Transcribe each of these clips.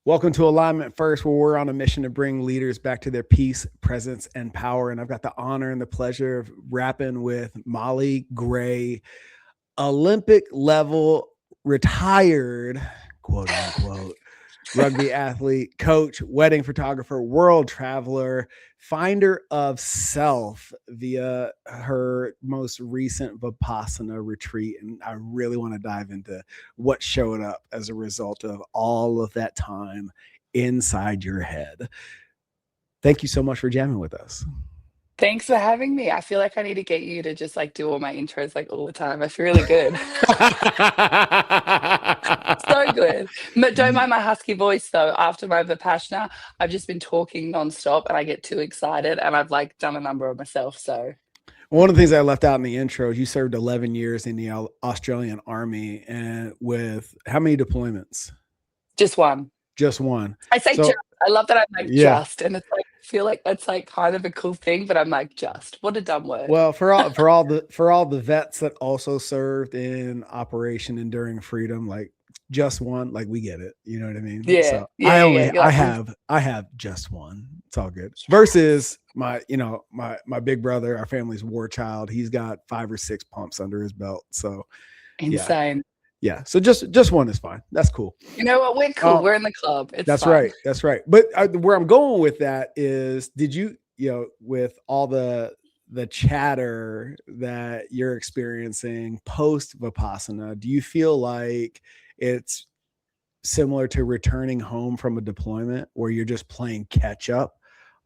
Welcome to Alignment First, where we're on a mission to bring leaders back to their peace, presence, and power. And I've got the honor and the pleasure of rapping with Mollie Gray, Olympic level retired, quote unquote, rugby athlete, coach, wedding photographer, world traveler, finder of self via her most recent Vipassana retreat. And I really want to dive into what showed up as a result of all of that time inside your head. Thank you so much for jamming with us. Thanks for having me. I feel like I need to get you to just like do all my intros like all the time. I feel really good. So good. But don't mind my husky voice though. After my Vipassana, I've just been talking nonstop and I get too excited and I've like done a number of myself. So One of the things I left out in the intro is you served 11 years in the Australian Army, and with how many deployments? just one. Just one. I say just. So, I love that I'm like yeah. just. And it's like I feel like that's like kind of a cool thing, but I'm like just. What a dumb word. Well, for all the vets that also served in Operation Enduring Freedom, like just one, like we get it. You know what I mean? Yeah. So Yeah. Yeah. You're I like, have just one. It's all good. yes. Versus my big brother, our family's war child. He's got 5 or 6 pumps under his belt. So yeah, Insane. yeah. So just one is fine. That's cool. You know what? We're cool. Um, We're in the club. It's That's fine. right. That's right. But where I'm going with that is, did you, with all the chatter that you're experiencing post Vipassana, do you feel like it's similar to returning home from a deployment where you're just playing catch up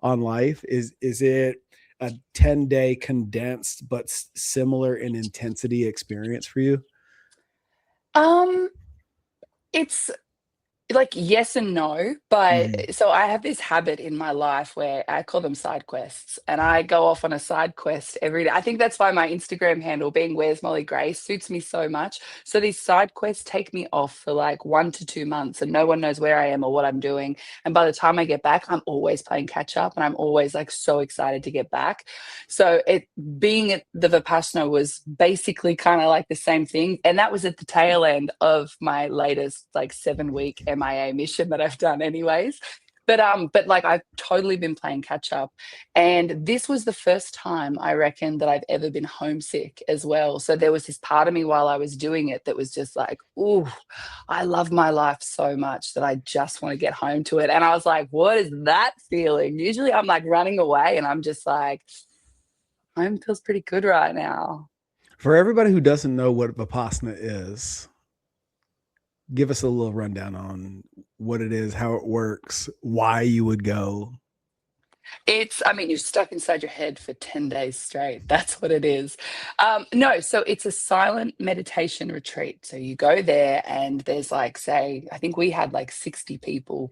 on life? Is it a 10-day condensed but similar in intensity experience for you? Um, it's like yes and no, but Mhm. so I have this habit in my life where I call them side quests, and I go off on a side quest every day. I think that's why my Instagram handle being Where's Mollie Gray suits me so much. So these side quests take me off for like 1 to 2 months, and no one knows where I am or what I'm doing. And by the time I get back, I'm always playing catch up, and I'm always like so excited to get back. So it being at the Vipassana was basically kind of like the same thing. And that was at the tail end of my latest like 7 week MIA mission that I've done anyways. But like I've totally been playing catch up. And this was the first time I reckon that I've ever been homesick as well. So there was this part of me while I was doing it that was just like, ooh, I love my life so much that I just want to get home to it. And I was like, what is that feeling? Usually I'm like running away and I'm just like, home feels pretty good right now. For everybody who doesn't know what Vipassana is, give us a little rundown on what it is, how it works, why you would go. I mean, you're stuck inside your head for 10 days straight. That's what it is. No, so it's a silent meditation retreat. So you go there, and there's like, say, I think we had like 60 people,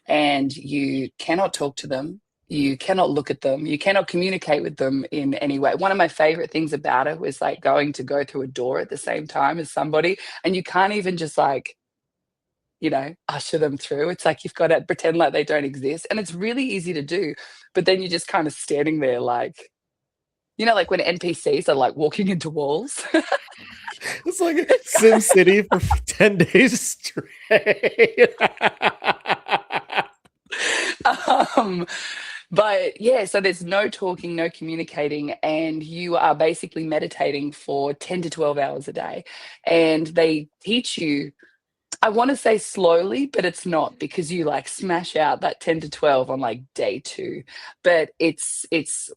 and you cannot talk to them. You cannot look at them. You cannot communicate with them in any way. One of my favorite things about it was like going to go through a door at the same time as somebody, and you can't even just like usher them through. It's like you've got to pretend like they don't exist. And it's really easy to do. But then you're just kind of standing there like, like when NPCs are like walking into walls. It's like It's Sim City for 10 days straight. um, but yeah, so there's no talking, no communicating, and you are basically meditating for 10 to 12 hours a day. And they teach you, I want to say slowly, but it's not, because you like smash out that 10 to 12 on like day 2. But it's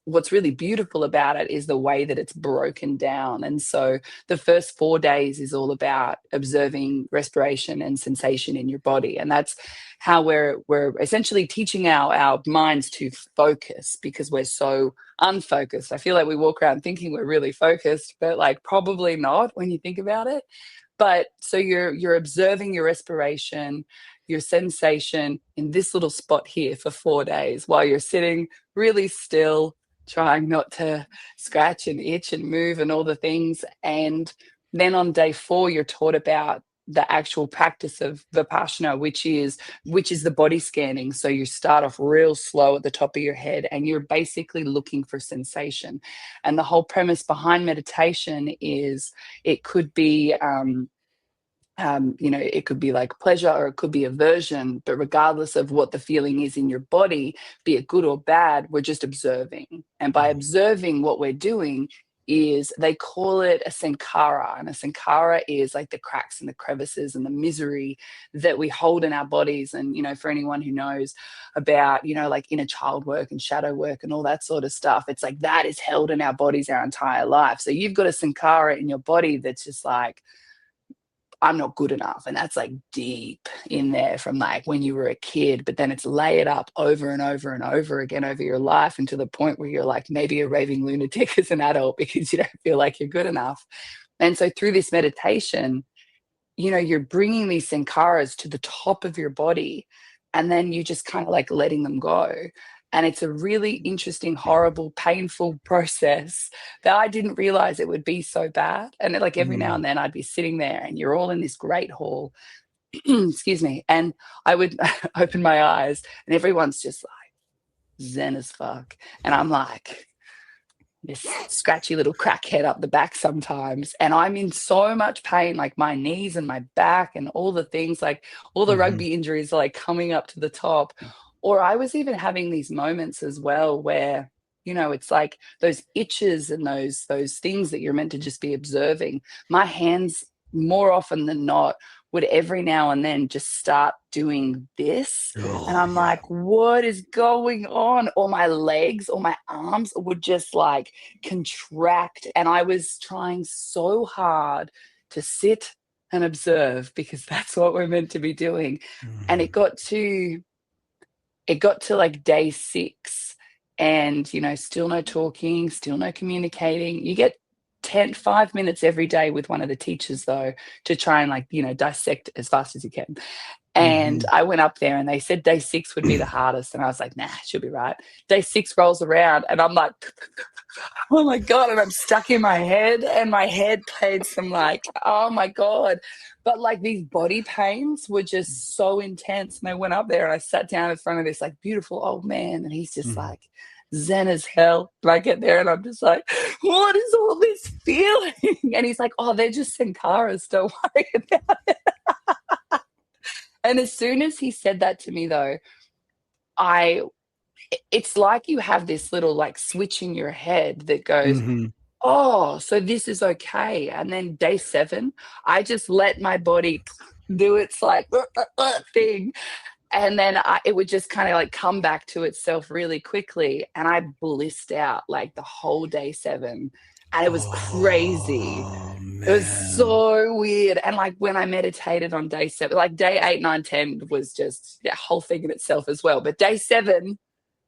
what's really beautiful about it is the way that it's broken down. And so the first 4 days is all about observing respiration and sensation in your body. And that's how we're essentially teaching our minds to focus, because we're so unfocused. I feel like we walk around thinking we're really focused, but like probably not when you think about it. But so you're observing your respiration, your sensation in this little spot here for 4 days while you're sitting really still, trying not to scratch and itch and move and all the things. And then on day 4, you're taught about the actual practice of Vipassana, which is the body scanning. So you start off real slow at the top of your head, and you're basically looking for sensation. And the whole premise behind meditation is it could be It could be like pleasure or it could be aversion, but regardless of what the feeling is in your body, be it good or bad, we're just observing. And by observing, what we're doing is they call it a sankara. And a sankara is like the cracks and the crevices and the misery that we hold in our bodies. And, for anyone who knows about, like inner child work and shadow work and all that sort of stuff, it's like that is held in our bodies our entire life. So you've got a sankara in your body that's just like, I'm not good enough. And that's like deep in there from like when you were a kid, but then it's layered up over and over and over again over your life, and to the point where you're like maybe a raving lunatic as an adult because you don't feel like you're good enough. And so through this meditation, you're bringing these sankaras to the top of your body, and then you just kind of like letting them go. And it's a really interesting, horrible, painful process that I didn't realize it would be so bad. And like every now and then I'd be sitting there and you're all in this great hall, excuse me, and I would open my eyes and everyone's just like zen as fuck. And I'm like, this scratchy little crackhead up the back sometimes, and I'm in so much pain, like my knees and my back and all the things, like all the rugby injuries are like coming up to the top. Or I was even having these moments as well where it's like those itches and those things that you're meant to just be observing. My hands, more often than not, would every now and then just start doing this. And I'm like, what is going on? Or my legs or my arms would just like contract. And I was trying so hard to sit and observe because that's what we're meant to be doing. And it got to like day 6, and still no talking, still no communicating. You get 5 minutes every day with one of the teachers though to try and like dissect as fast as you can. And I went up there and they said day 6 would be the hardest, and I was like, nah, she'll be right. Day 6 rolls around and I'm like, oh my God, and I'm stuck in my head, and my head played some like, oh my God. But like these body pains were just so intense. And I went up there and I sat down in front of this like beautiful old man, and he's just like zen as hell. And I get there and I'm just like, what is all this feeling? And he's like, oh, they're just sankaras, don't worry about it. And as soon as he said that to me though, it's like you have this little like switch in your head that goes, oh, so this is okay. And then day 7, I just let my body do its like thing. And then it would just kind of like come back to itself really quickly. And I blissed out like the whole day 7. And it was crazy. It was so weird. And like when I meditated on day 7, like day 8, 9, 10 was just a whole thing in itself as well. But day 7,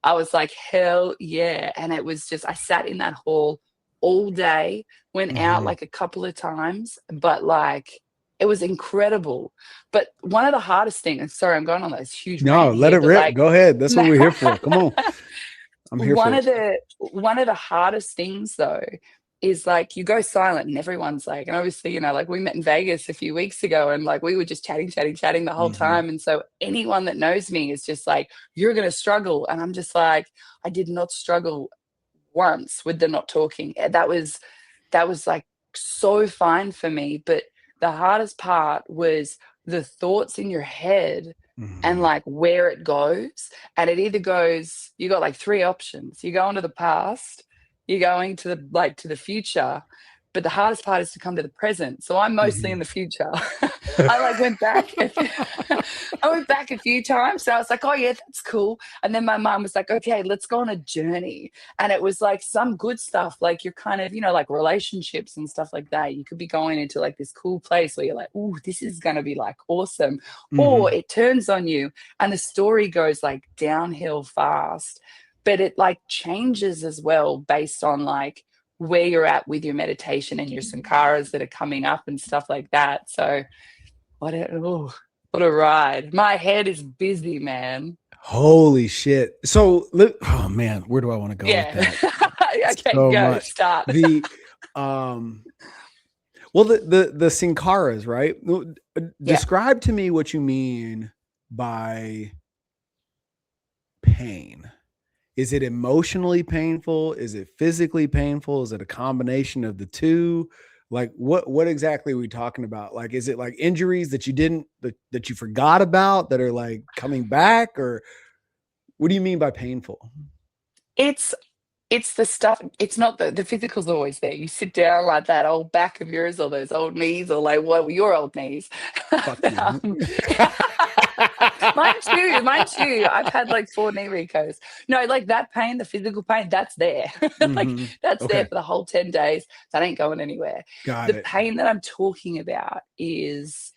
I was like, hell yeah. And it was just, I sat in that hall all day, went out like a couple of times, but like it was incredible. But one of the hardest things, and sorry, I'm going on this huge rant let here, it but rip. like, Go ahead. That's what we're here for. Come on. I'm here for it. One of the hardest things though is like you go silent and everyone's like, and obviously, like we met in Vegas a few weeks ago and like we were just chatting the whole time. And so anyone that knows me is just like, you're going to struggle. And I'm just like, I did not struggle once with the not talking. That was like so fine for me. But the hardest part was the thoughts in your head and like where it goes. And it either goes, you got like 3 options. You go into the past, you're going to the future, but the hardest part is to come to the present. So I'm mostly in the future. I like went back. I went back a few times. So I was like, oh yeah, that's cool. And then my mom was like, okay, let's go on a journey. And it was like some good stuff. Like you're kind of, like relationships and stuff like that. You could be going into like this cool place where you're like, oh, this is going to be like awesome. Or it turns on you and the story goes like downhill fast. But it like changes as well based on like where you're at with your meditation and your sankaras that are coming up and stuff like that. So what a ride. My head is busy, man. Holy shit. So, oh man, where do I want to go with that? Okay, So go, much. start. Well, the Sankaras, right? Describe to me what you mean by pain. Is it emotionally painful? Is it physically painful? Is it a combination of the two? Like what exactly are we talking about? Like, is it like injuries that you didn't that you forgot about that are like coming back, or what do you mean by painful? It's it's the stuff. It's not the physical's always there. You sit down like that old back of yours, or those old knees, or like what your old knees. Fuck you. um, Mine too. Mine too. I've had like 4 knee recos. No, like that pain, the physical pain, that's there. Like Mm-hmm. that's there Okay, for the whole 10 days. That ain't going anywhere. got The it. pain that I'm talking about is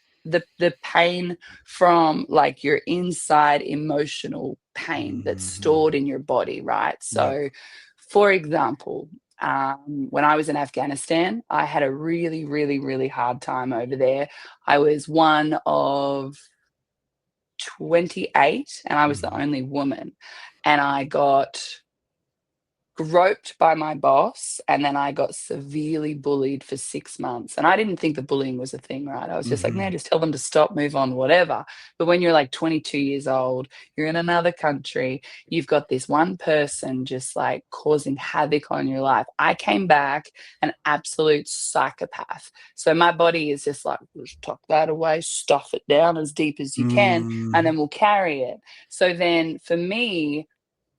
the pain from like your inside emotional pain that's Mm-hmm. stored in your body, right? Yep. So, for example, when I was in Afghanistan, I had a really, really, really hard time over there. I was one of 28 and I was the Mm-hmm. only woman. And I got groped by my boss, and then I got severely bullied for 6 months. And I didn't think the bullying was a thing, right? I was just like, Mm-hmm. man, just tell them to stop, move on, whatever. But when you're like 22 years old, you're in another country, you've got this one person just like causing havoc on your life. I came back an absolute psychopath. So my body is just like, just tuck that away, stuff it down as deep as you can, and Mm-hmm. then we'll carry it. So then for me,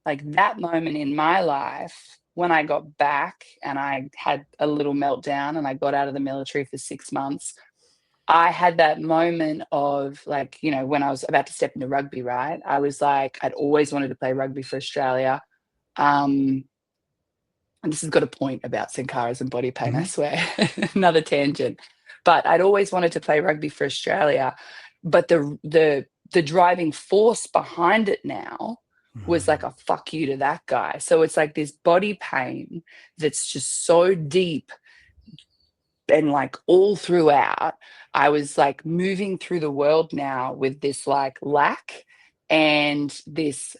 like that moment in my life when I got back and I had a little meltdown and I got out of the military for 6 months, I had that moment of like, when I was about to step into rugby, right? I was like, I'd always wanted to play rugby for Australia. Um, and this has got a point about Sankaras and body pain, I Mm-hmm. swear. Another tangent. But I'd always wanted to play rugby for Australia. But the driving force behind it now was like a fuck you to that guy. So it's like this body pain that's just so deep and like all throughout. I was like moving through the world now with this like lack and this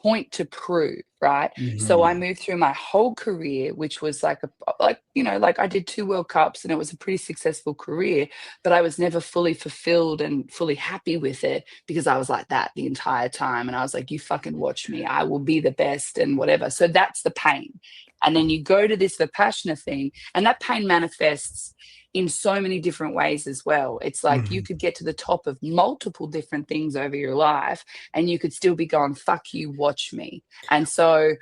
point to prove, right? So I Mm-hmm. moved through my whole career, which was like like I did 2 World Cups and it was a pretty successful career, but I was never fully fulfilled and fully happy with it because I was like that the entire time. And I was like, you fucking watch me, I will be the best and whatever. So that's the pain. And then you go to this Vipassana thing, and that pain manifests in so many different ways as well. It's like you Mm-hmm. could get to the top of multiple different things over your life and you could still be going, fuck you, watch me. And so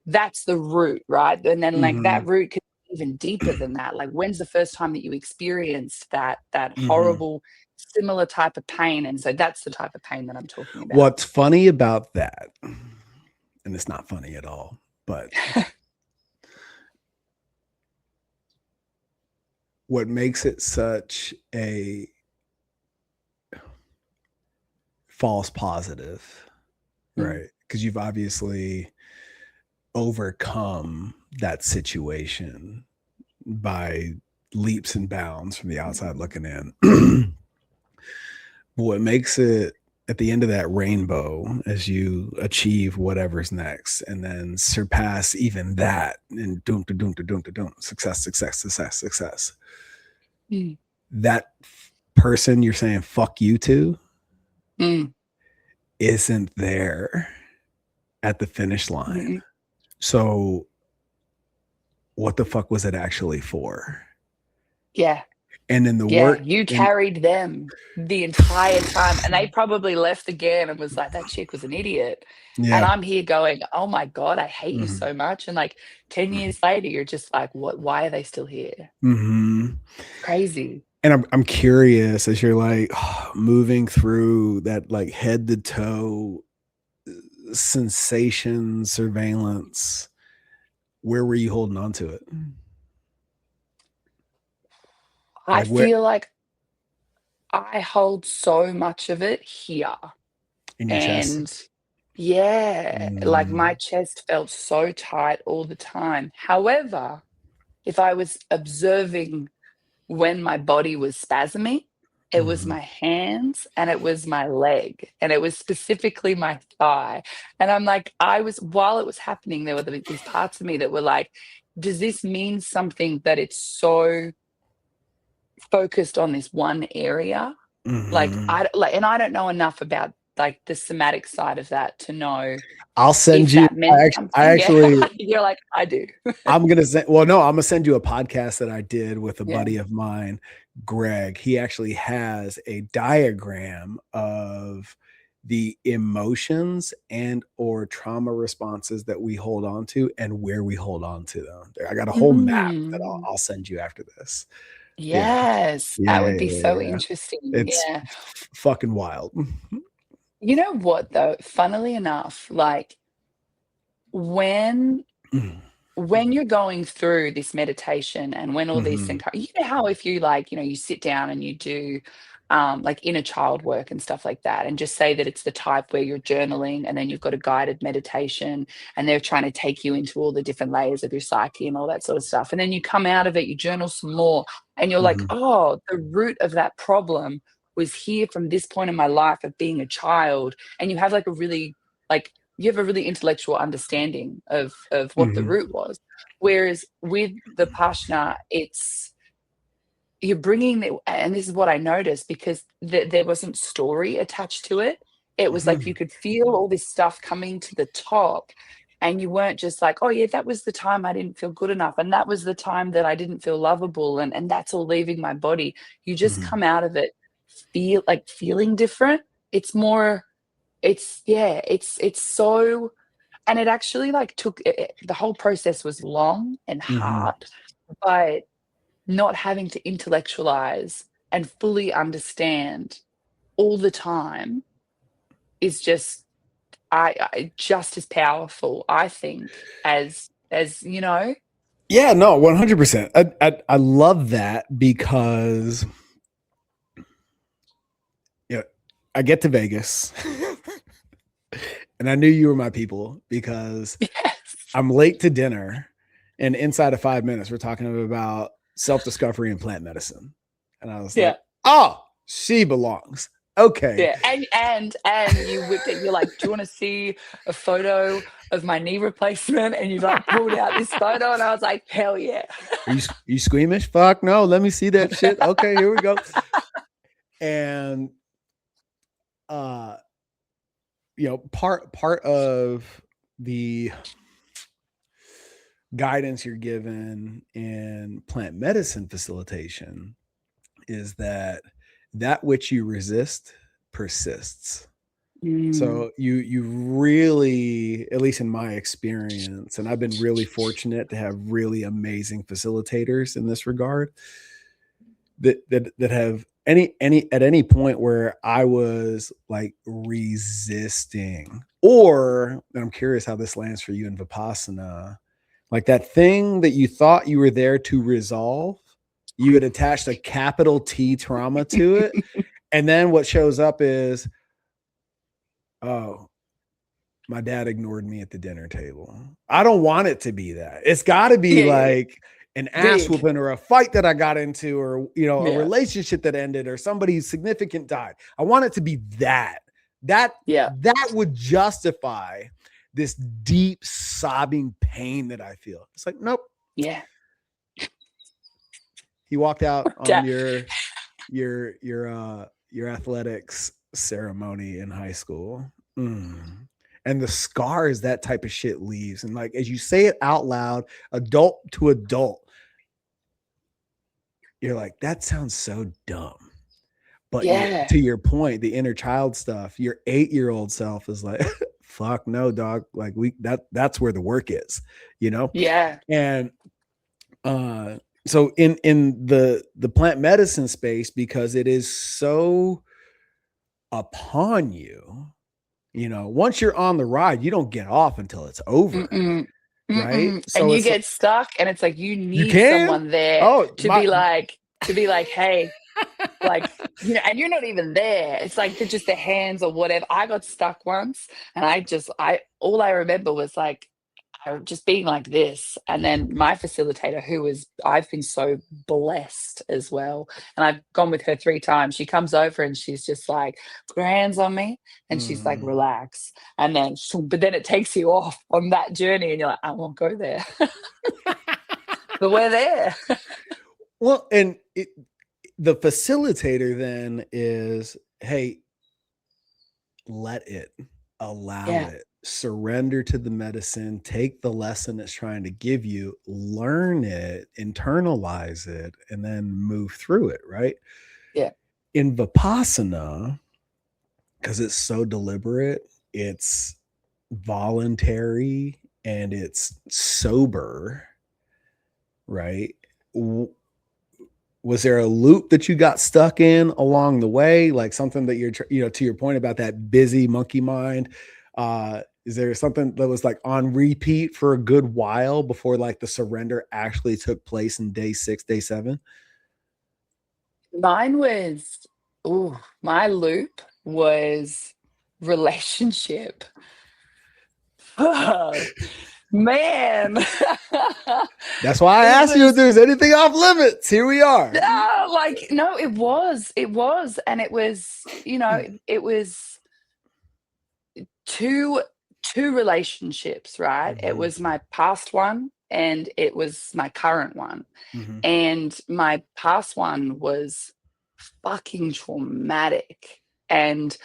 that's the root, right? And then like Mm-hmm. that root could be even deeper than that. Like when's the first time that you experienced that Mm-hmm. horrible, similar type of pain? And so that's the type of pain that I'm talking about. What's funny about that, and it's not funny at all, but what makes it such a false positive, Mm, right? Because you've obviously overcome that situation by leaps and bounds from the outside looking in. What makes it at the end of that rainbow as you achieve whatever's next and then surpass even that and doom to doom to doom to doom, success, success, success, success. mm, That person you're saying fuck you to mm, isn't there at the finish line. mm. So what the fuck was it actually for? Yeah. And in the Yeah, work you and carried them the entire time, and they probably left again and was like, "That chick was an idiot." And yeah. I'm here going, "Oh my God, I hate you Mm-hmm. so much." And like 10 years later, you're just like, "What? Why are they still here?" Mm-hmm. Crazy. And I'm curious as you're like moving through that like head to toe sensation surveillance, where were you holding on to it? I Like where feel like I hold so much of it here. in your chest? And yeah, like my Mm, chest felt so tight all the time. However, if I was observing when my body was spasming, it was mhm, my hands and it was my leg and it was specifically my thigh. And I'm like, while it was happening, there were these parts of me that were like, does this mean something that it's so focused on this one area? Like mhm, I like, and I don't know enough about like the somatic side of that to know I'll send if you. that meant I something. Yeah. actually, You're like, I do. I'm gonna send. Well, no, I'm gonna send you a podcast that I did with a Yeah. buddy of mine, Greg. He actually has a diagram of the emotions and or trauma responses that we hold on to and where we hold on to them. I got a whole map that Mm. I'll send you after this. Yeah, Yes, yeah, that would yeah, be yeah, so yeah. interesting. It's Yeah. fucking wild. You know what though? Funnily enough, like when when you're going through this meditation and when all these Mhm, Sankaras, you know how if you like, you sit down and you do like inner child work and stuff like that, and just say that it's the type where you're journaling and then you've got a guided meditation and they're trying to take you into all the different layers of your psyche and all that sort of stuff. And then you come out of it, you journal some more, and you're like, mhm, oh, the root of that problem was here from this point in my life of being a child. And you have like a really like you have a really intellectual understanding of what the mhm, root was. Whereas with the Pashna, it's you're bringing the, and this is what I noticed because there wasn't story attached to it. It was like you mhm, could feel all this stuff coming to the top, and you weren't just like, oh yeah, that was the time I didn't feel good enough, and that was the time that I didn't feel lovable, and that's all leaving my body. You just mhm, come out of it feeling different. It's more, it's yeah, it's so, and it actually like took the whole process was long and mhm. hard, but not having to intellectualize and fully understand all the time is just just as powerful, I think, as Yeah, no, 100%. I love that because you know, I get to Vegas and I knew you were my people because yes. I'm late to dinner and inside of 5 minutes we're talking about self-discovery and plant medicine. And I was Yeah. like, oh, she belongs. Okay. Yeah, and you whipped it. You're like, "Do you wanna see a photo of my knee replacement?" And you, like, pulled out this photo, and I was like, "Hell yeah." Are you squeamish? Fuck no. Let me see that shit. Okay, here we go. And uh part of the guidance you're given in plant medicine facilitation is that which you resist persists. Mm. So you really, at least in my experience, and I've been really fortunate to have really amazing facilitators in this regard that have any at any point where I was like resisting, or and I'm curious how this lands for you in Vipassana, like that thing that you thought you were there to resolve, you had attached a capital T trauma to it. And then what shows up is, oh, my dad ignored me at the dinner table. I don't want it to be that. It's got to be Yeah, yeah, yeah. like an ass Big. whooping or a fight that I got into, or a Yeah. relationship that ended, or somebody significant died. I want it to be that. That Yeah. that would justify this deep sobbing pain that I feel. It's like, nope. Yeah. He walked out on Da your athletics ceremony in high school. Mm. And the scars that type of shit leaves. And like as you say it out loud, adult to adult, you're like, that sounds so dumb. But you're Yeah. to your point, the inner child stuff, your 8-year-old self is like, fuck no, dog. Like that's where the work is, you know? Yeah. And so in the plant medicine space, because it is so upon you, once you're on the ride, you don't get off until it's over, Mm-mm. right? Mm-mm. And So you it's get stuck, and it's like you you need can. someone there Oh, my to be like, "Hey," like, and you're not even there. It's like they're just the hands or whatever. I got stuck once, and I all I remember was like just being like this. And then my facilitator, I've been so blessed as well. And I've gone with her 3 times. She comes over and she's just like, put her hands on me. And she's like, mm. relax. And then, but then it takes you off on that journey. And you're like, I won't go there. But we're there. Well, and the facilitator then is, hey, let it, allow Yeah. it, surrender to the medicine, take the lesson it's trying to give you, learn it, internalize it, and then move through it, right? Yeah. In Vipassana, because it's so deliberate, it's voluntary, and it's sober, right? Was there a loop that you got stuck in along the way, like something that you're, to your point about that busy monkey mind? Is there something that was like on repeat for a good while before like the surrender actually took place in day 6, day 7? Mine was, my loop was relationship. Oh, man. That's why I It asked you if was, there's anything off limits. Here we are. no, it was. And it was, it was two relationships, right? It Mhm. was my past one and it was my current one. Mhm. And my past one was fucking traumatic. And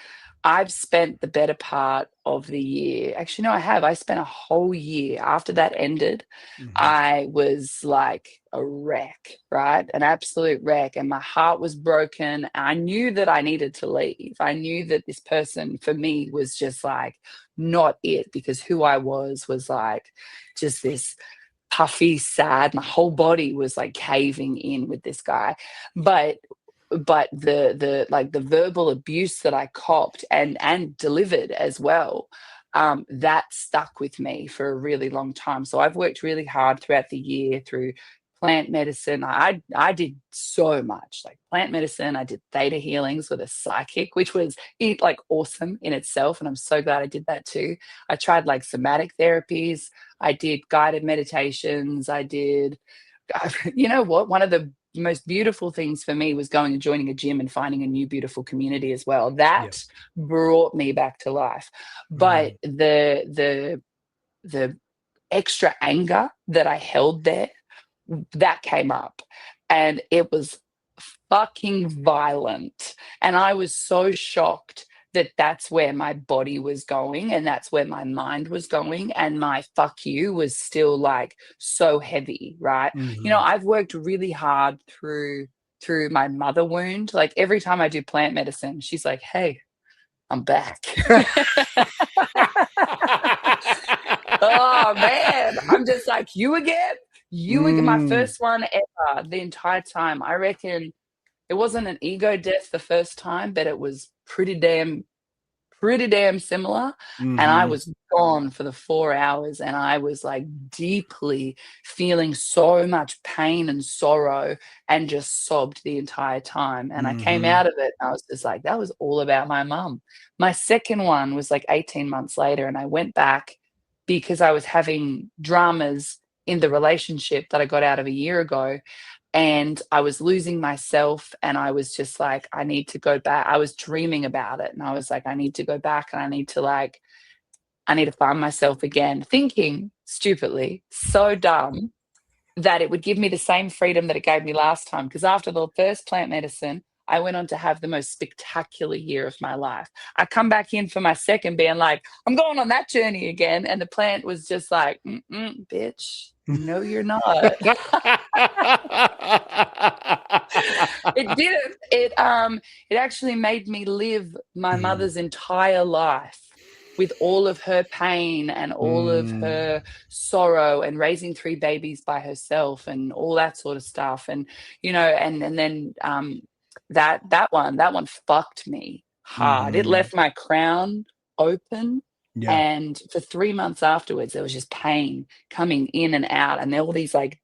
I've spent the better part of the year. Actually, no, I have. I spent a whole year after that ended. Mhm. I was like a wreck, right? An absolute wreck. And my heart was broken. I knew that I needed to leave. I knew that this person for me was just like not it, because who I was like just this puffy, sad. My whole body was like caving in with this guy. But the verbal abuse that I copped and delivered as well, that stuck with me for a really long time. So I've worked really hard throughout the year through plant medicine. I did so much, like plant medicine. I did theta healings with a psychic, which was like awesome in itself, and I'm so glad I did that too. I tried like somatic therapies. I did guided meditations. I did, you know what? One of the most beautiful things for me was going and joining a gym and finding a new beautiful community as well. Yeah. That brought me back to life. But Mhm. the extra anger that I held there, that came up, and it was fucking violent. And I was so shocked that that's where my body was going and that's where my mind was going, and my fuck you was still like so heavy, right? Mhm. I've worked really hard through my mother wound. Like every time I do plant medicine, she's like, hey, I'm back. Oh man, I'm just like, you again? You again? My Mm. first one ever, the entire time. I reckon it wasn't an ego death the first time, but it was pretty damn similar. And I Mhm. was gone for the 4 hours, and I was like deeply feeling so much pain and sorrow, and just sobbed the entire time. And I came Mhm. out of it, and I was just like, that was all about my mum. My second one was like 18 months later, and I went back because I was having dramas in the relationship that I got out of a year ago, and I was losing myself, and I was just like, I need to go back. I was dreaming about it, and I was like, I need to go back, and I need to find myself again, thinking stupidly, so dumb, that it would give me the same freedom that it gave me last time. Because after the first plant medicine, I went on to have the most spectacular year of my life. I come back in for my second, being like, I'm going on that journey again. And the plant was just like, bitch, no, you're not. It didn't. It actually made me live my Mm. mother's entire life with all of her pain and all of Mm. her sorrow, and raising three babies by herself and all that sort of stuff. And and then that one fucked me hard. It Mhm. left my crown open. Yeah. And for 3 months afterwards, there was just pain coming in and out, and there were all these like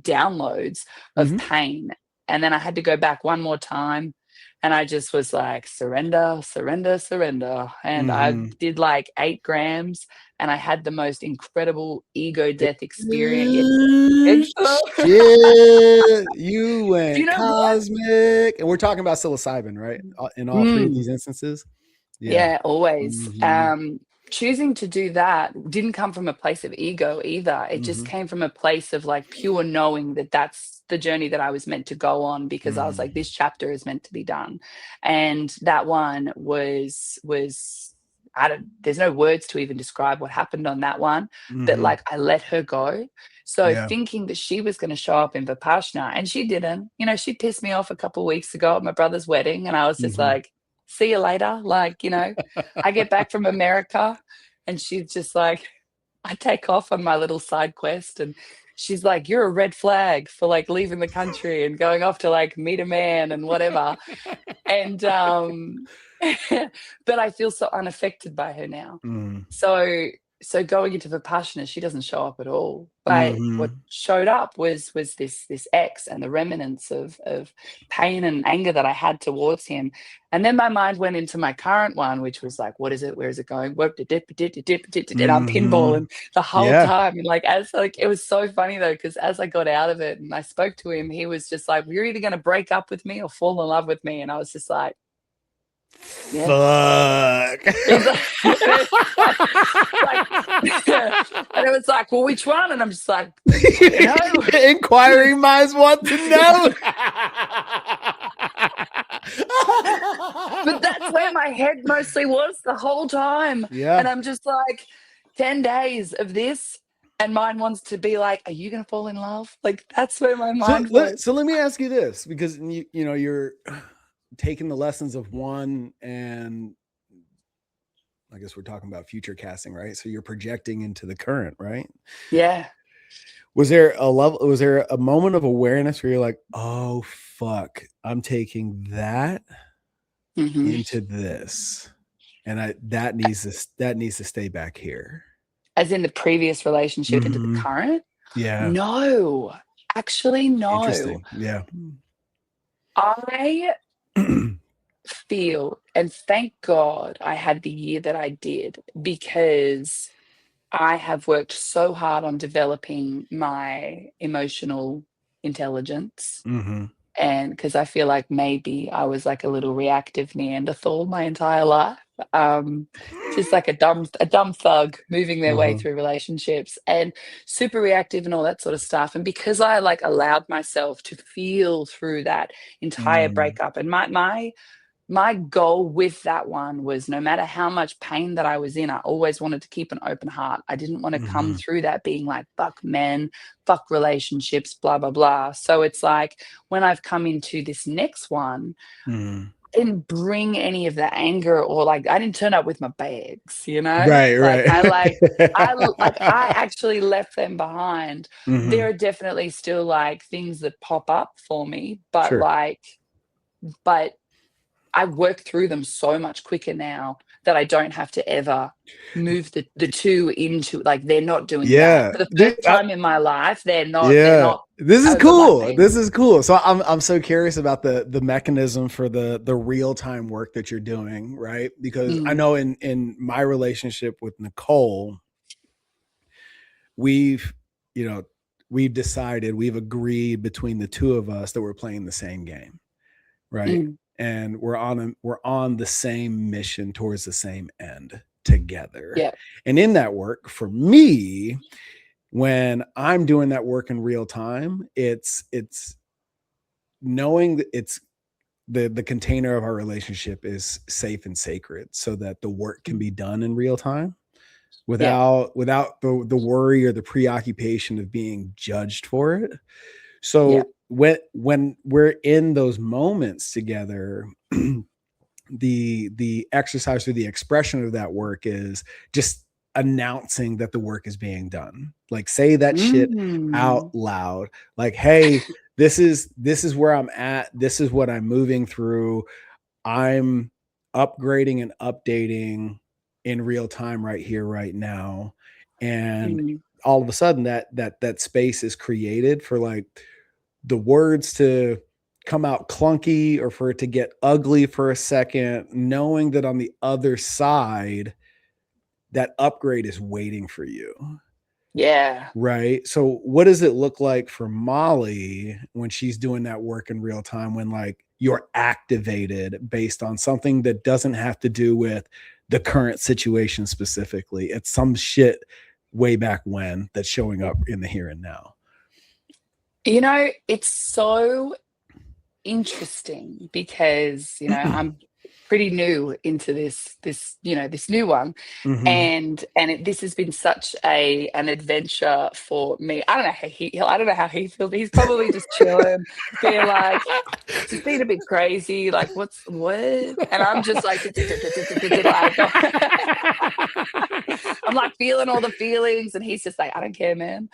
downloads of Mhm. pain. And then I had to go back one more time, and I just was like, surrender, surrender, surrender. And I Mhm. did like 8 grams, and I had the most incredible ego death experience. Ooh, Do shit. You you went know what? cosmic. And we're talking about psilocybin, right? In all three of Mm, these instances? Yeah. yeah, always. Mhm. choosing to do that didn't come from a place of ego either. It just came from a place of like pure knowing that that's the journey that I was meant to go on, because I was like, this chapter is meant to be done. And that one was I don't, there's no words to even describe what happened on that one, that like I let her go. So Yeah. thinking that she was going to show up in Vipassana, and she didn't. You know, she pissed me off a couple of weeks ago at my brother's wedding, and I was just like, see you later. Like, you know, I get back from America and she's just like, I take off on my little side quest, and she's like, you're a red flag for like leaving the country and going off to like meet a man and whatever. And but I feel so unaffected by her now. So going into Vipassana, she doesn't show up at all. But what showed up was this ex and the remnants of pain and anger that I had towards him. And then my mind went into my current one, which was like, what is it? Where is it going? And I'm pinballing the whole time. And like, as like, it was so funny though, because as I got out of it and I spoke to him, he was just like, you're either going to break up with me or fall in love with me. And I was just like, yeah. Fuck. He's and it was like, well, which one? And I'm just like, you know, inquiring minds want to know. But that's where my head mostly was the whole time. Yeah. And I'm just like, 10 days of this, and mine wants to be like, are you going to fall in love? Like, that's where my mind was. So let me ask you this, because you know, you're taking the lessons of one, and I guess we're talking about future casting, right? So you're projecting into the current, right? Yeah. Was there a moment of awareness where you're like, oh fuck, I'm taking that into this, and that needs to stay back here? As in the previous relationship into the current? Yeah. No, actually, no. Interesting. Yeah. I feel, and thank God I had the year that I did, because I have worked so hard on developing my emotional intelligence. And because I feel like maybe I was like a little reactive Neanderthal my entire life. Just like a dumb thug moving their way through relationships, and super reactive and all that sort of stuff. And because I like allowed myself to feel through that entire breakup, and my goal with that one was, no matter how much pain that I was in, I always wanted to keep an open heart. I didn't want to come through that being like, fuck men, fuck relationships, blah, blah, blah. So it's like, when I've come into this next one, I didn't bring any of the anger, or like, I didn't turn up with my bags, you know? Right. I actually left them behind. There are definitely still like things that pop up for me, but but I work through them so much quicker now that I don't have to ever move the two into, like, they're not doing that. For the first time in my life, they're not. This is cool. This is cool. So I'm so curious about the mechanism for the real time work that you're doing, right? Because I know in my relationship with Nicole, we've decided, we've agreed between the two of us that we're playing the same game, right? And we're on the same mission towards the same end together. Yeah. And in that work, for me, when I'm doing that work in real time, it's knowing that it's the container of our relationship is safe and sacred, so that the work can be done in real time without the worry or the preoccupation of being judged for it. So when we're in those moments together, the exercise or the expression of that work is just announcing that the work is being done. Like, say that shit out loud. Like, hey, this is where I'm at. This is what I'm moving through. I'm upgrading and updating in real time right here, right now. And all of a sudden that space is created for like the words to come out clunky, or for it to get ugly for a second, knowing that on the other side, that upgrade is waiting for you. Yeah. Right. So what does it look like for Mollie when she's doing that work in real time, when like you're activated based on something that doesn't have to do with the current situation specifically. It's some shit way back when that's showing up in the here and now. You know, it's so interesting because, you know, I'm pretty new into this new one, and this has been such an adventure for me. I don't know how he feels. He's probably just chilling, being like, just being a bit crazy, like what? And I'm just like, like I'm like feeling all the feelings, and he's just like, I don't care, man.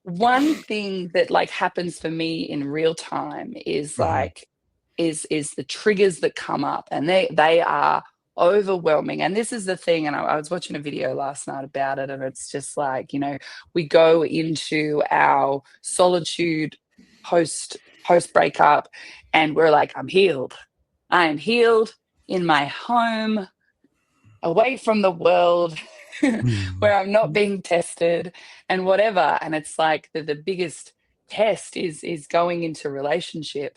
One thing that like happens for me in real time is like is the triggers that come up, and they are overwhelming. And this is the thing, and I was watching a video last night about it, and it's just like, you know, we go into our solitude post breakup, and we're like, I'm healed. I am healed in my home, away from the world, where I'm not being tested and whatever. And it's like the biggest test is going into relationship,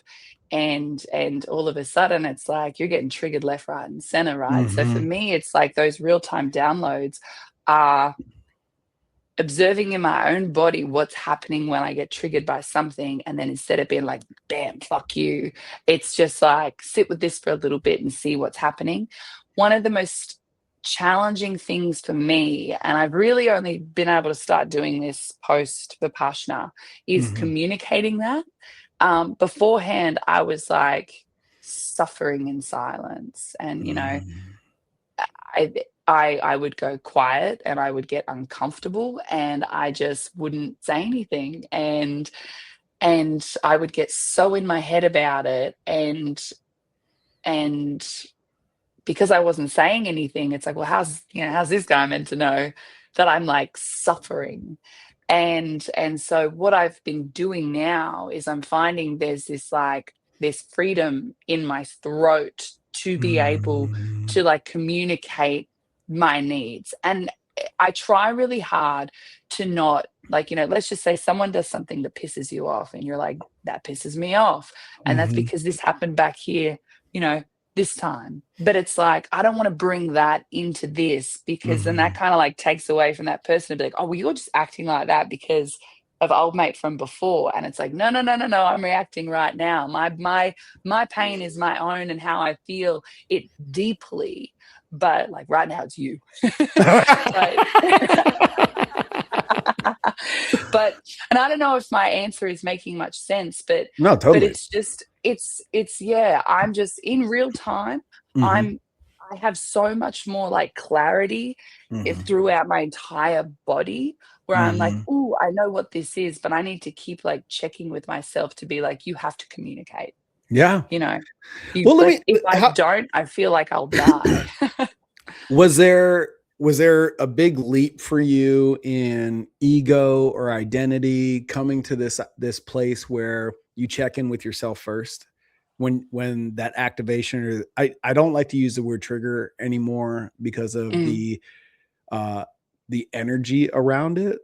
and all of a sudden it's like you're getting triggered left, right, and center, right? So for me, it's like those real-time downloads are observing in my own body what's happening when I get triggered by something. And then instead of being like, bam, fuck you, it's just like, sit with this for a little bit and see what's happening. One of the most challenging things for me, and I've really only been able to start doing this post Vipassana, is communicating that. Beforehand, I was like suffering in silence, and, you know, I would go quiet and I would get uncomfortable and I just wouldn't say anything, and I would get so in my head about it, and because I wasn't saying anything, it's like, well, how's this guy meant to know that I'm like suffering? And so what I've been doing now is I'm finding there's this freedom in my throat to be able to like communicate my needs. And I try really hard to not, like, you know, let's just say someone does something that pisses you off and you're like, that pisses me off. And that's because this happened back here, you know, this time. But it's like, I don't want to bring that into this, because then that kind of like takes away from that person to be like, oh, well, you're just acting like that because of old mate from before. And it's like, no, I'm reacting right now. My pain is my own and how I feel it deeply. But like right now it's you. But and I don't know if my answer is making much sense, but no, totally. But it's just yeah, I'm just in real time. I have so much more like clarity throughout my entire body, where I'm like, ooh, I know what this is, but I need to keep like checking with myself to be like, you have to communicate. Yeah. You know, well, if I don't, I feel like I'll die. Was there a big leap for you in ego or identity coming to this place where you check in with yourself first? When that activation, or I don't like to use the word trigger anymore because of the energy around it.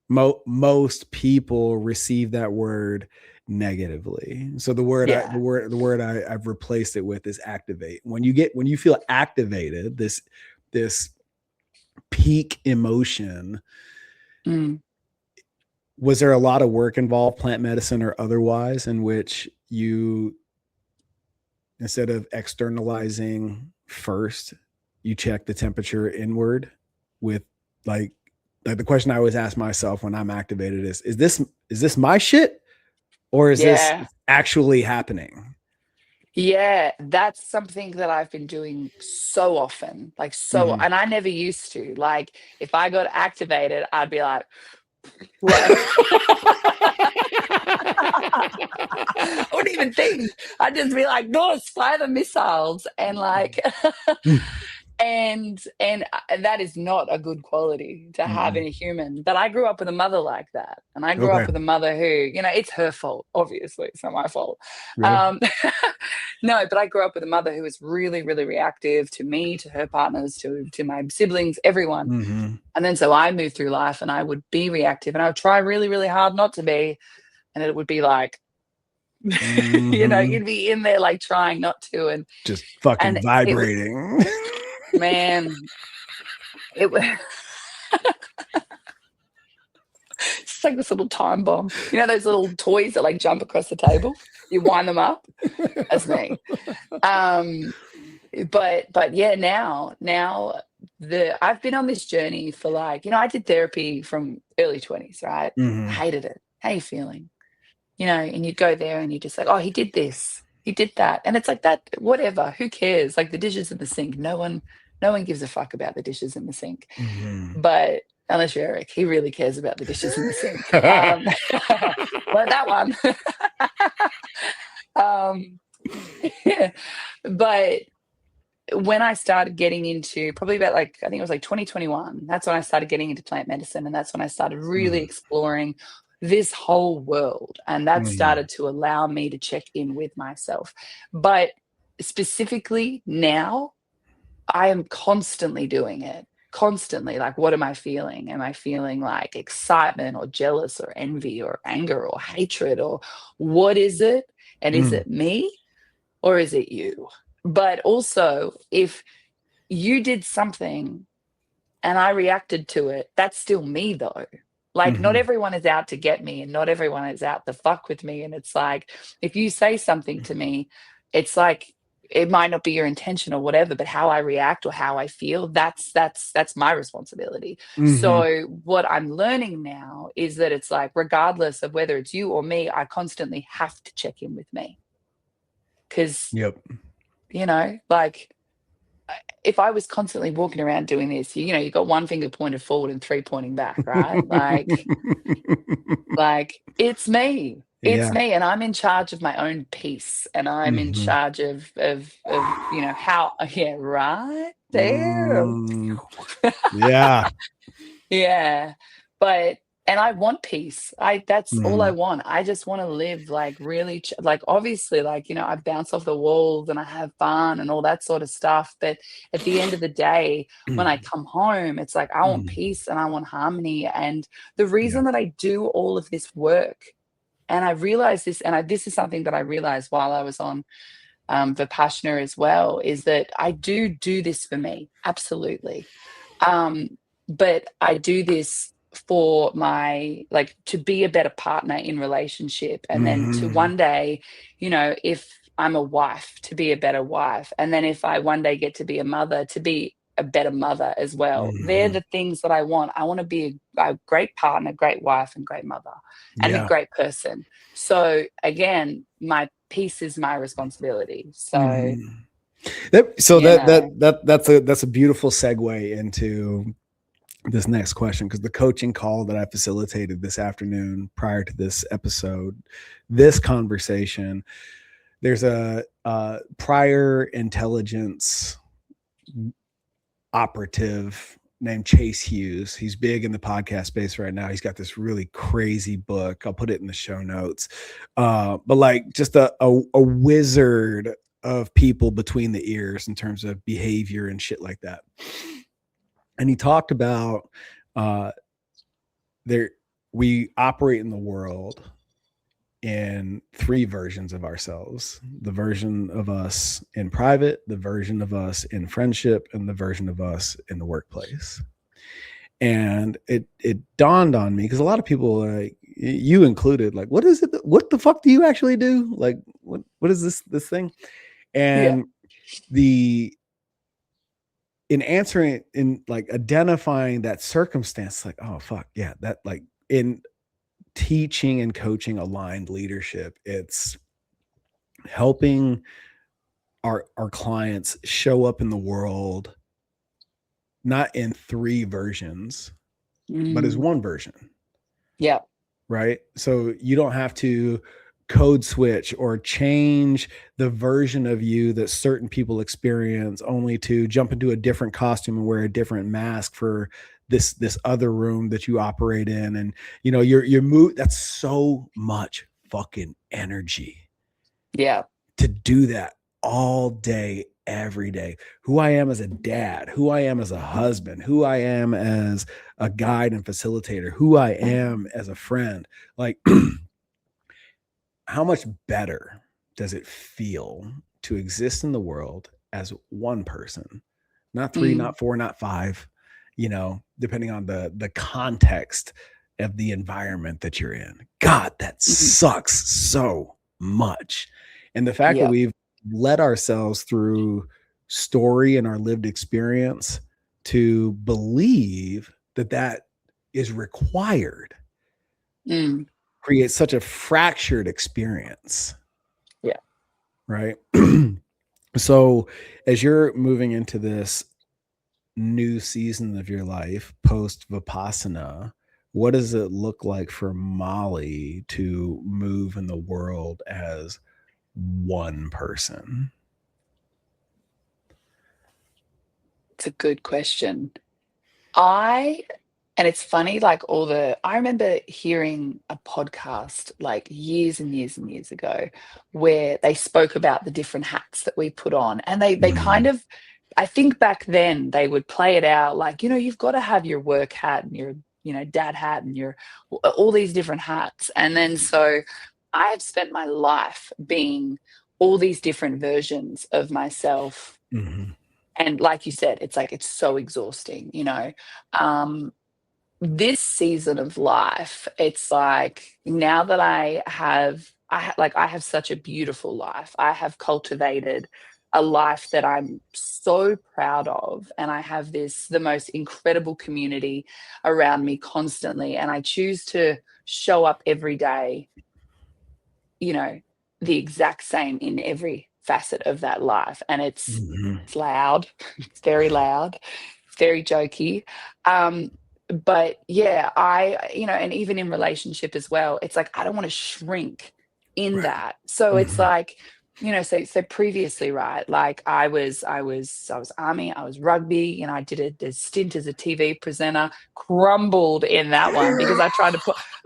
Most people receive that word negatively. So the word I've replaced it with is activate. When you feel activated, this peak emotion, was there a lot of work involved, plant medicine or otherwise, in which you, instead of externalizing first, you check the temperature inward with like the question I always ask myself when I'm activated is this my shit, or is this actually happening? Yeah, that's something that I've been doing so often, like and I never used to. Like if I got activated, I'd be like, I wouldn't even think. I'd just be like, no, fire the missiles, and like and that is not a good quality to have in a human. But I grew up with a mother like that, and I grew up with a mother who, you know, it's her fault, obviously it's not my fault. Really? No, but I grew up with a mother who was really, really reactive to me, to her partners, to my siblings, everyone. And then so I moved through life and I would be reactive, and I would try really, really hard not to be, and it would be like, You know, Mhm. you'd be in there like trying not to, Just fucking and it was, vibrating. man, it was it's like this little time bomb. You know those little toys that like jump across the table? You wind them up? That's me. Um, but yeah, now the I've been on this journey for like, you know, I did therapy from early 20s, right? I Mhm. hated it. How you feeling? You know, and you'd go there and you just like, oh, he did this, he did that. And it's like that, whatever, who cares? Like the dishes in the sink. No one gives a fuck about the dishes in the sink. Mhm. But unless you're Eric, he really cares about the dishes in the sink. Learn that one. um yeah. But when I started getting into probably about like, I think it was like 2021, that's when I started getting into plant medicine. And that's when I started really Mhm. exploring this whole world. And that Mhm. started to allow me to check in with myself. But specifically now, I am constantly doing it. Constantly. Like, what am I feeling? Am I feeling like excitement or jealous or envy or anger or hatred? Or what is it? And is Mm. it me or is it you? But also, if you did something and I reacted to it, that's still me though. Like, not Mhm. everyone is out to get me and not everyone is out to fuck with me. And it's like, if you say something to me, it's like, it might not be your intention or whatever, but how I react or how I feel, that's my responsibility. Mhm. So what I'm learning now is that it's like, regardless of whether it's you or me, I constantly have to check in with me. Because, Yep. you know, like, if I was constantly walking around doing this, you know, you got one finger pointed forward and three pointing back, right? Like it's me. It's Yeah. me, and I'm in charge of my own peace, and I'm in Mhm. charge of you know how. Yeah, right there. Mm. Yeah. Yeah, but and I want peace. I That's all I Mhm. want. I just want to live like really like obviously like, you know, I bounce off the walls and I have fun and all that sort of stuff, but at the end of the day when I come home it's like I want Mhm. peace and I want harmony. And the Yeah. reason that I do all of this work, and I realized this, and this is something that I realized while I was on Vipassana as well, is that I do this for me, absolutely. Um, but I do this for my, like, to be a better partner in relationship, and then to Mhm. one day, you know, if I'm a wife, to be a better wife, and then if I one day get to be a mother, to be a better mother as well. They're Mhm. the things that I want. I want to be a great partner, great wife, and great mother, and a Yeah. great person. So again, my peace is my responsibility. So, Mhm. So you know, that's a beautiful segue into this next question, because the coaching call that I facilitated this afternoon prior to this episode, this conversation, there's a prior intelligence operative named Chase Hughes. He's big in the podcast space right now. He's got this really crazy book. I'll put it in the show notes. But like just a wizard of people between the ears in terms of behavior and shit like that. And he talked about uh, there we operate in the world in three versions of ourselves: the version of us in private, the version of us in friendship, and the version of us in the workplace. And it dawned on me, because a lot of people, like you included, like, what is it, what the fuck do you actually do, like what is this thing? yeah, And the in answering, in like identifying that circumstance, like, oh fuck yeah, that, like, in teaching and coaching aligned leadership, it's helping our clients show up in the world not in three versions, but as mm, one version, yeah, right? So you don't have to code switch or change the version of you that certain people experience only to jump into a different costume and wear a different mask for this other room that you operate in. And you know, your move, that's so much fucking energy yeah, to do that all day, every day. Who I am as a dad, who I am as a husband, who I am as a guide and facilitator, who I am as a friend. Like, how much better does it feel to exist in the world as one person, not three, Mm, not four, not five, depending on the context of the environment that you're in. God, that mm, sucks so much. And the fact that yeah. we've led ourselves through story and our lived experience to believe that that is required Mm, creates such a fractured experience, yeah. right? So, as you're moving into this new season of your life post Vipassana, what does it look like for Molly to move in the world as one person? It's a good question. And it's funny, like I remember hearing a podcast like years and years and years ago where they spoke about the different hats that we put on. And they kind Mhm. of, I think back then they would play it out like, you've got to have your work hat and your, dad hat and your all these different hats. And then so I have spent my life being all these different versions of myself. Mhm. And like you said, it's like it's so exhausting. Um, this season of life, it's like now that I have such a beautiful life. I have cultivated a life that I'm so proud of, and I have the most incredible community around me constantly, and I choose to show up every day, you know, the exact same in every facet of that life. And it's Mhm. it's loud, it's very loud, it's very jokey. Um, but yeah, and even in relationship as well, it's like I don't want to shrink in Right. that. So it's Mhm. like, so previously, right? Like I was army, I was rugby, I did a stint as a TV presenter, crumbled in that one because I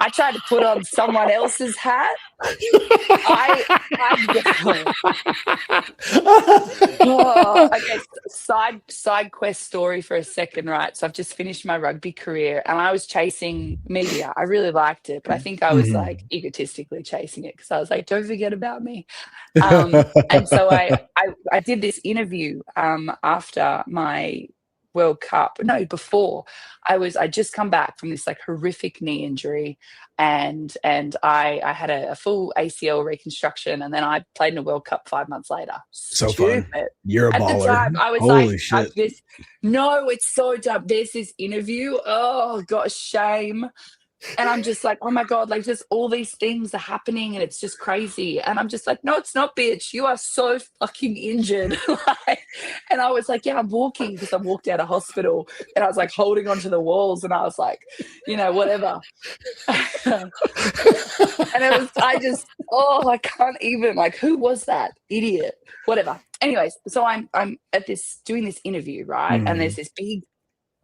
tried to put on someone else's hat. I I Oh, okay. Side quest story for a second, right? So I've just finished my rugby career, and I was chasing media. I really liked it, but I think I was like Mhm. egotistically chasing it because I was like, "Don't forget about me." And so I did this interview after my World Cup. No, before I just come back from this like horrific knee injury, and I had a full ACL reconstruction, and then I played in a World Cup 5 months later. So fun. Stupid. You're a At the time, baller. I was like, Holy shit. no, it's so dumb. There's this interview. Oh, got shame. And I'm just like, oh my God, like just all these things are happening and it's just crazy. And I'm just like, no, it's not, bitch. You are so fucking injured. And I was like, yeah, I'm walking because I walked out of hospital and I was like holding onto the walls and I was like, whatever. And I can't even, like, who was that idiot? Whatever. Anyways, so I'm at doing this interview, right? And there's Mhm. this big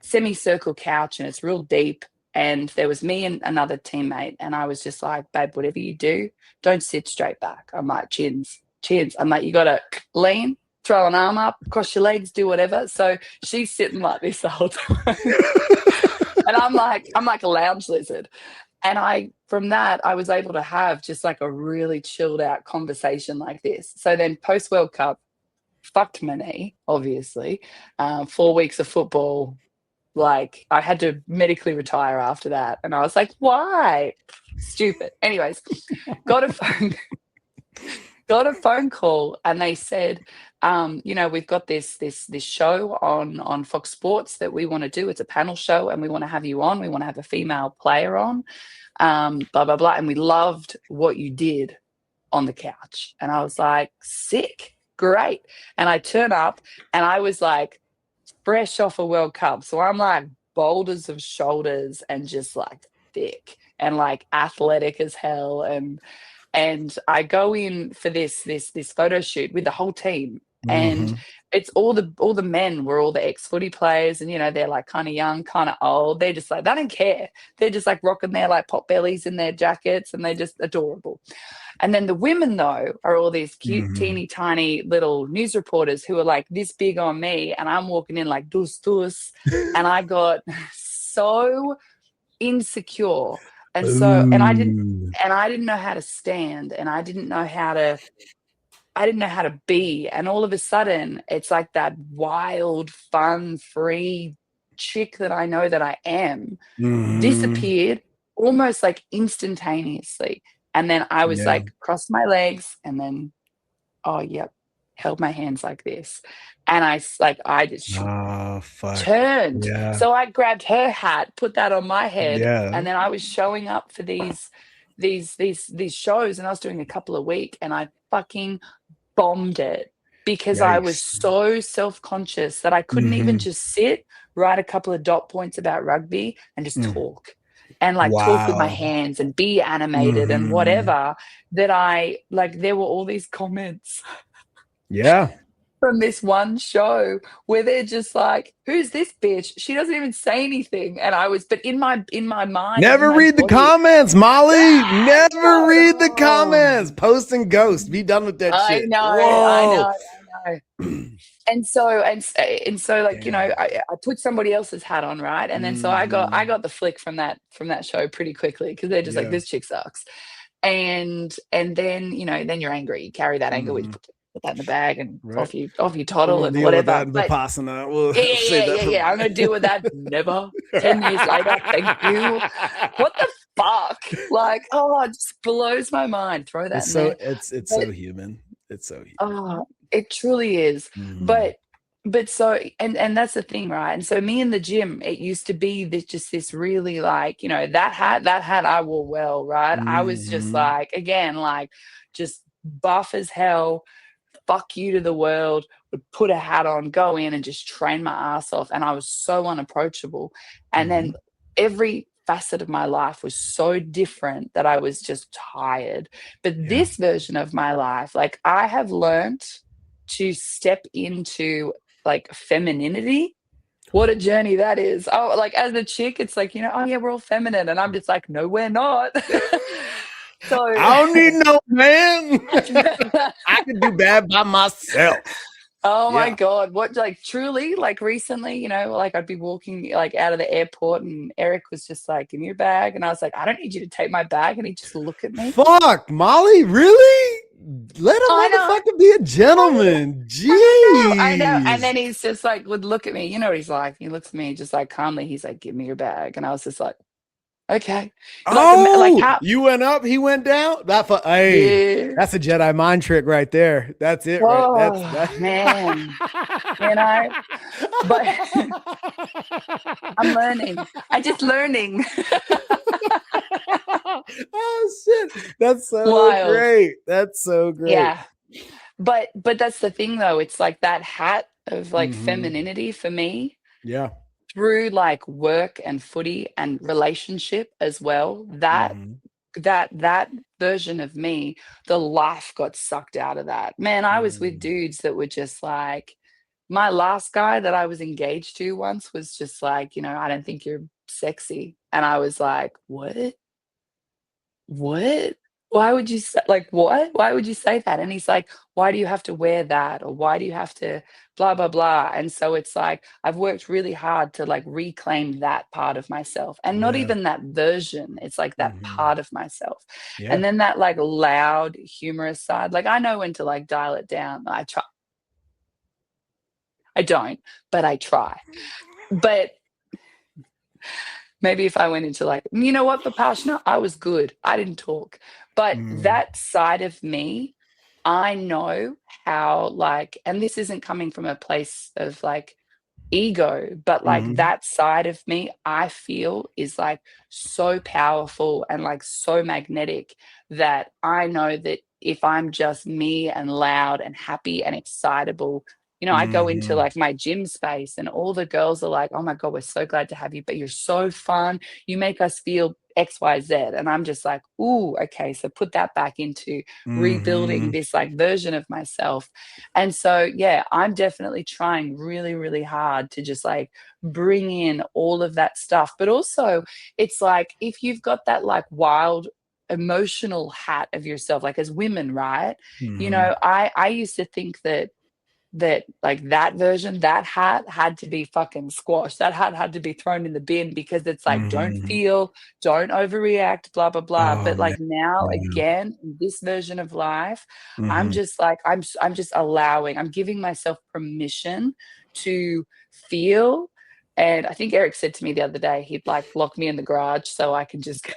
semicircle couch and it's real deep. And there was me and another teammate. And I was just like, babe, whatever you do, don't sit straight back. I'm like, chins, chins. I'm like, you got to lean, throw an arm up, cross your legs, do whatever. So she's sitting like this the whole time. And I'm like a lounge lizard. And from that, I was able to have just like a really chilled out conversation like this. So then post World Cup, fucked my knee, obviously. 4 weeks of football, like I had to medically retire after that. And I was like, why? Stupid. Anyways, got a phone, got a phone call and they said, we've got this show on Fox Sports that we want to do. It's a panel show and we want to have you on. We want to have a female player on, blah, blah, blah. And we loved what you did on the couch. And I was like, sick, great. And I turn up and I was like fresh off a World Cup. So I'm like boulders of shoulders and just like thick and like athletic as hell. And I go in for this photo shoot with the whole team. And Mhm. it's all the men were all the ex-footy players, and they're like kind of young, kind of old. They're just like, they don't care. They're just like rocking their like pot bellies in their jackets, and they're just adorable. And then the women, though, are all these cute, Mhm. teeny tiny little news reporters who are like this big on me. And I'm walking in like dus dus. And I got so insecure And so, Ooh. and I didn't know how to stand, and I didn't know how to be. And all of a sudden, it's like that wild, fun, free chick that I know that I am Mhm. disappeared almost like instantaneously. And then I was Yeah. like, crossed my legs, and then, oh, yep, held my hands like this. And I just Oh, fuck. turned. Yeah. So I grabbed her hat, put that on my head, Yeah. and then I was showing up for these shows, and I was doing a couple a week, and I fucking bombed it because I was Yikes. so self-conscious that I couldn't even Mhm. just sit, write a couple of dot points about rugby and just Mm. talk. And like talk with my Wow. hands and be animated and Mhm. whatever, that I like there were all these comments Yeah. from this one show where they're just like, "Who's this bitch? She doesn't even say anything." And I was, but in my mind and in Never my read the body, comments, Molly. ah, Never read the no. comments. Post and ghost. Be done with that I shit. know, I Whoa. know, I know. And so like, Damn. I put somebody else's hat on, right? And then so I Mhm. got the flick from that show pretty quickly, because they're just like, Yeah. this chick sucks. And then, then you're angry. You carry that anger with you, Mhm. put that in the bag, and Right. off you We're toddle gonna and deal with whatever. that in But Vipassana. We'll yeah, yeah, save yeah, that yeah, for yeah. I'm later. gonna deal with that. Never. 10 years later, thank you. What the fuck? Like, oh, it just blows my mind. Throw that It's in so there. it's But so human. It's so human. oh, it truly is. Mhm. But so, and that's the thing, right? And so me in the gym, it used to be this just this really like, that hat I wore well, right? I was just Mhm. like, again, like just buff as hell, fuck you to the world, would put a hat on, go in and just train my ass off. And I was so unapproachable. And then Mhm. every facet of my life was so different that I was just tired. But Yeah. this version of my life, like I have learned to step into like femininity. What a journey that is. Oh, like as a chick, it's like, oh yeah, we're all feminine. And I'm just like, no, we're not. So I don't need no man. I can do bad by myself. oh my Yeah. God. What, like truly, like recently, like I'd be walking like out of the airport, and Eric was just like, give me your bag. And I was like, I don't need you to take my bag. And he just looked at me. Fuck, Molly, really? Let a I know. motherfucker be a gentleman. I know. And Jeez. then he's just like, would look at me. You know what he's like? He looks at me just like calmly. He's like, give me your bag. And I was just like, okay. Like Oh, how, you went up, he went down. Hey, yeah. that's a Jedi mind trick right there. That's it, right? That's that. Oh, man. You know, but I'm learning. I just learning. Oh shit, that's so Wild. great. That's so great. Yeah. But that's the thing though. It's like that hat of like Hmm. femininity for me Yeah. through like work and footy and relationship as well. Hmm. That version of me, the life got sucked out of that. Man, I was with Mm. dudes that were just like, my last guy that I was engaged to once was just like, I don't think you're sexy. And I was like, what? What? Why would you say, like, what? Why would you say that? And he's like, why do you have to wear that? Or why do you have to blah, blah, blah? And so it's like, I've worked really hard to like reclaim that part of myself, and not Yeah. even that version. It's like that Hmm. part of myself. Yeah. And then that like loud, humorous side, like I know when to like dial it down. I try. I don't, but I try. But maybe if I went into like, you know what, Vipassana, I was good. I didn't talk. But Mm. that side of me, I know how, like, and this isn't coming from a place of like ego, but like Hmm. that side of me, I feel is like so powerful and like so magnetic, that I know that if I'm just me and loud and happy and excitable, I go into Hmm. like my gym space and all the girls are like, oh my God, we're so glad to have you, but you're so fun. You make us feel XYZ. And I'm just like, ooh, okay. So put that back into rebuilding Hmm. this like version of myself. And so, yeah, I'm definitely trying really, really hard to just like bring in all of that stuff. But also, it's like if you've got that like wild emotional hat of yourself, like as women, right? Hmm. I used to think that that like that version, that hat had to be fucking squashed. That hat had to be thrown in the bin, because it's like, don't Mhm. feel, don't overreact, blah, blah, blah. Oh, But like man. now, Yeah. again, in this version of life, I'm Mhm. just like, I'm just allowing, I'm giving myself permission to feel. And I think Eric said to me the other day, he'd like lock me in the garage so I can just go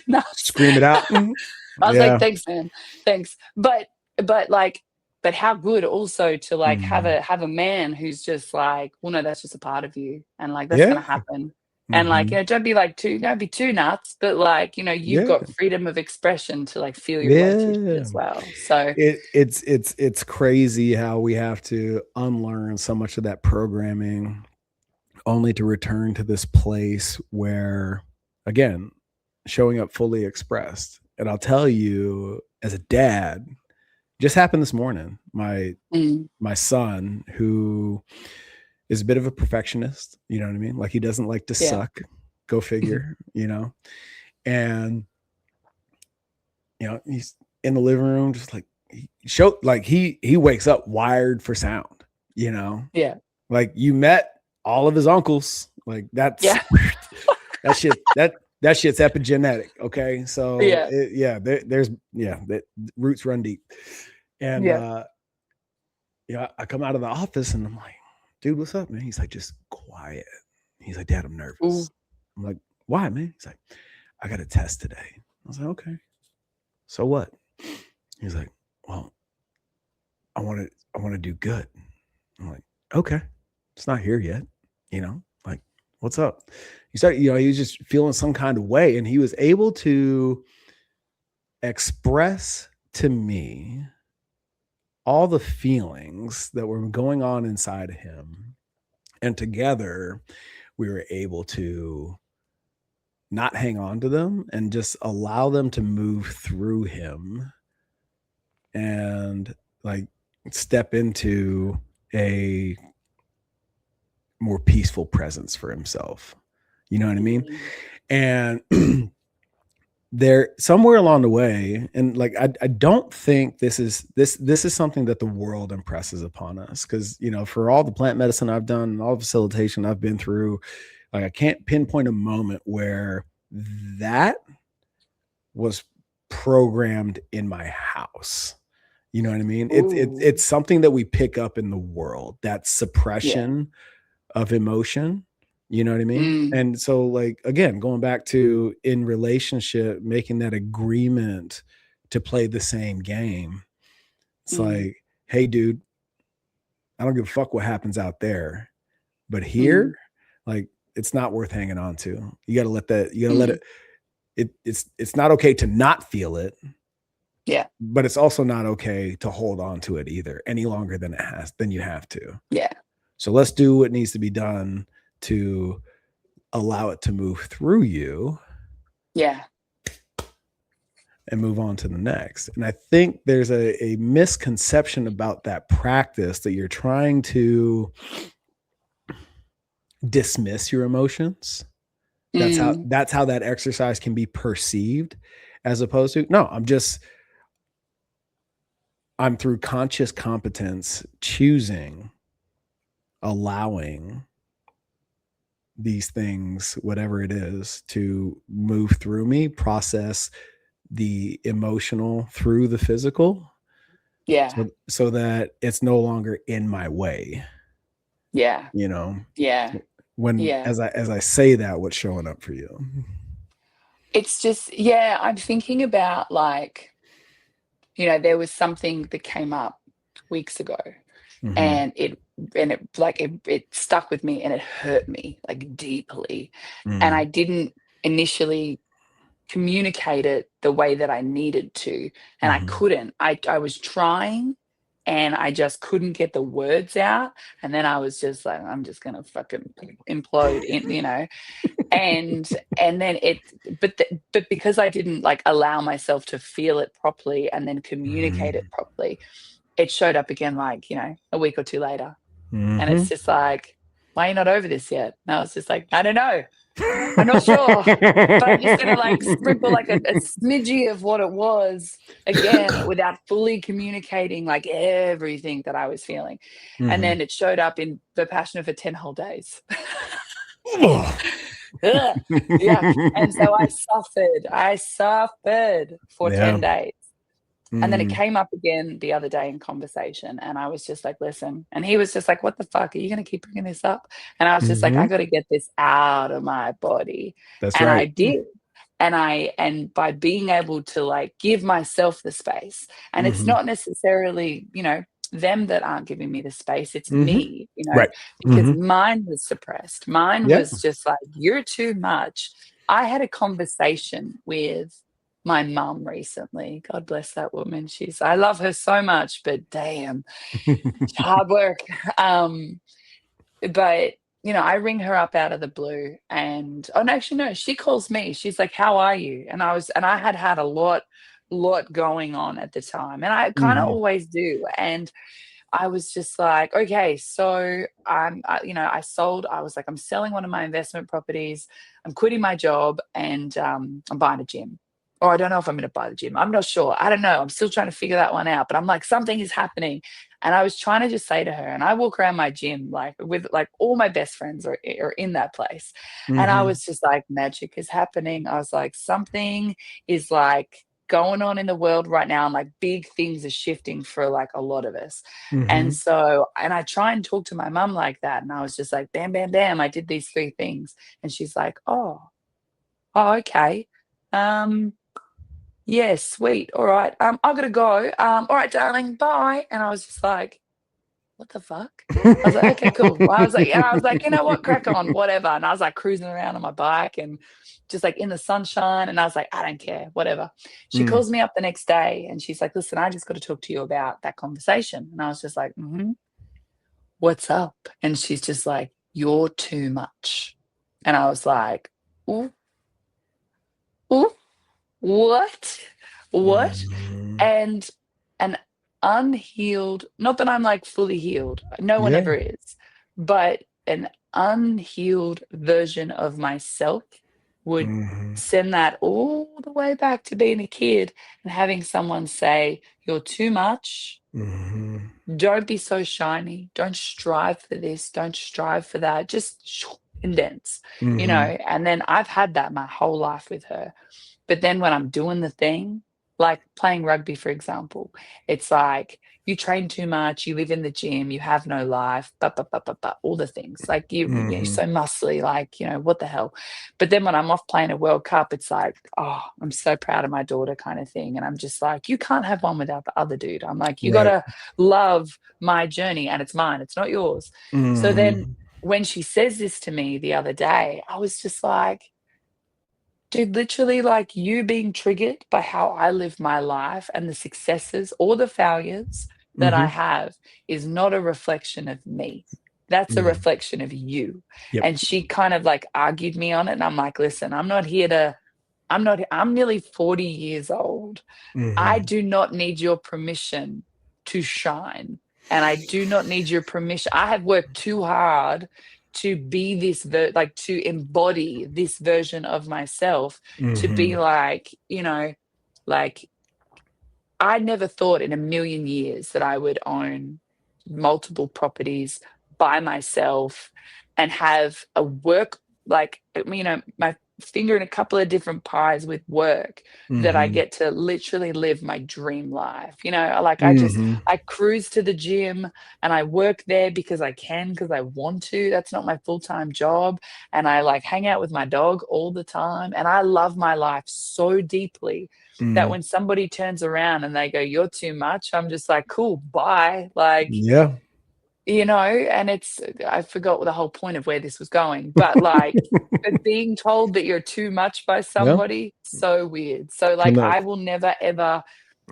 nuts. Scream it out. Mhm. I was like, Yeah. "Thanks, man. Thanks." But like, but how good also to like Mhm. have a man who's just like, "Well, no, that's just a part of you, and like that's Yeah. gonna happen." And like, Mhm. don't be too nuts, but like, you've Yeah. got freedom of expression to like feel your way through shit Yeah. as well. So, It's crazy how we have to unlearn so much of that programming only to return to this place where, again, showing up fully expressed. And I'll tell you, as a dad, just happened this morning. mm, My son, who is a bit of a perfectionist, you know what I mean? Like, he doesn't like to yeah. suck. Go figure, you know? And he's in the living room, just like he wakes up wired for sound, you know, Yeah. like you met all of his uncles. Like that's Yeah. that shit, that shit's epigenetic. Okay. So Yeah. there's that roots run deep. And, Yeah. I come out of the office and I'm like, dude, what's up, man? He's like, just quiet. He's like, Dad, I'm Ooh. nervous. I'm like, why, man? He's like, I got a test today. I was like, okay. So what? He's like, well, I want to do good. I'm like, okay, it's not here yet. Like, what's up? He was just feeling some kind of way, and he was able to express to me all the feelings that were going on inside of him. And together we were able to not hang on to them and just allow them to move through him and like step into a more peaceful presence for himself. You know what I mean? Mm, And there somewhere along the way, and like I don't think this is something that the world impresses upon us, because for all the plant medicine I've done and all the facilitation I've been through, like I can't pinpoint a moment where that was programmed in my house. You know what I mean? ooh. It's something that we pick up in the world, that Yeah. suppression of emotion. You know what I mean? Mm, And so, like, again, going back to in relationship, making that agreement to play the same game. It's mm, like, hey, dude, I don't give a fuck what happens out there, but here, mm, like, it's not worth hanging on to. You got to let that. You got to let mm. it. It's not okay to not feel it, Yeah. but it's also not okay to hold on to it either any longer than you have to. Yeah. So let's do what needs to be done to allow it to move through you Yeah. and move on to the next. And I think there's a misconception about that practice, that you're trying to dismiss your emotions. Mm, That's how that exercise can be perceived, as opposed to, no, I'm through conscious competence choosing, allowing these things, whatever it is, to move through me, process the emotional through the physical, yeah. so that it's no longer in my way. Yeah. You know, Yeah. when Yeah. as I say that, what's showing up for you? It's just, yeah, I'm thinking about like, there was something that came up weeks ago, Mm-hmm. and it stuck with me and it hurt me like deeply. And Mm-hmm. I didn't initially communicate it the way that I needed to. And I Mm-hmm. couldn't. I was trying and I just couldn't get the words out. And then I was just like, I'm just gonna fucking implode in. And then but because I didn't like allow myself to feel it properly and then communicate it properly, it showed up again like, a week or two later. And Mm-hmm. it's just like, why are you not over this yet? And I was just like, I don't know. I'm not sure, but I'm just gonna like sprinkle like a smidgy of what it was again without fully communicating like everything that I was feeling. And Mhm. then it showed up in Vipassana for 10 whole days. Ugh. Ugh, yuck. And so I suffered for Yeah. 10 days. And then it Mm. came up again the other day in conversation, and I was just like, "Listen," and he was just like, "What the fuck? Are you gonna keep bringing this up?" And I was just like, "I Mhm. gotta get this out of my body." That's And I right. did. And by being able to, like, give myself the space, and it's Mhm. not necessarily, them that aren't giving me the space, it's Mhm. me, Right. because Mhm. mine was suppressed. Mine Yeah. was just like, "You're too much." I had a conversation with my mum recently. God bless that woman. I love her so much, but damn, hard work. Um, but I ring her up out of the blue and oh no, actually no, she calls me. She's like, "How are you?" And I had a lot going on at the time. And I kind of Mhm. always do. And I was just like, okay, so I was like, I'm selling one of my investment properties. I'm quitting my job and I'm buying a gym. Or I don't know if I'm going to buy the gym. I'm not sure. I don't know. I'm still trying to figure that one out. But I'm like, something is happening. And I was trying to just say to her, and I walk around my gym like with like all my best friends are in that place. And I Mhm. was just like, magic is happening. I was like, something is like going on in the world right now. And like big things are shifting for like a lot of us. And Mhm. so, and I try and talk to my mum like that. And I was just like, bam, bam, bam. I did these three things. And she's like, oh, okay. Um, yeah, sweet. All right. I gotta go. All right, darling, bye. And I was just like, what the fuck? I was like, okay, cool. I was like, you know what, crack on, whatever. And I was like cruising around on my bike and just like in the sunshine. And I was like, I don't care, whatever. She Mm. calls me up the next day and she's like, listen, I just got to talk to you about that conversation. And I was just like, what's up? And she's just like, you're too much. And I was like, ooh, ooh, what? What? Mhm. And an unhealed, not that I'm like fully healed, no one Yeah. ever is, but an unhealed version of myself would Mhm. send that all the way back to being a kid and having someone say, you're too much. Mhm. Don't be so shiny. Don't strive for this. Don't strive for that. Just condense, Mhm. and then I've had that my whole life with her. But then when I'm doing the thing, like playing rugby, for example, it's like you train too much, you live in the gym, you have no life, but all the things. Like you're Mhm. so muscly, like, what the hell. But then when I'm off playing a World Cup, it's like, oh, I'm so proud of my daughter kind of thing. And I'm just like, you can't have one without the other dude. I'm like, you Right. gotta love my journey and it's mine, it's not yours. So then Mhm. when she says this to me the other day, I was just like, dude, literally, like you being triggered by how I live my life and the successes or the failures that I Mhm. have is not a reflection of me. That's a Yeah. reflection of you. Yep. And she kind of like argued me on it. And I'm like, listen, I'm nearly 40 years old. I Mhm. do not need your permission to shine. And I do not need your permission. I have worked too hard to be like to embody this version of myself, to be Mhm. like, like I never thought in a million years that I would own multiple properties by myself and have a work like my finger in a couple of different pies with work that I Mhm. get to literally live my dream life. Like Mhm. I cruise to the gym and I work there because I can, because I want to. That's not my full-time job. And I like hang out with my dog all the time. And I love my life so deeply that Mm. when somebody turns around and they go, "You're too much," I'm just like, "Cool, bye." Like, Yeah. and I forgot the whole point of where this was going, but like, but being told that you're too much by Yeah. somebody, so weird. So Can like, the I will never ever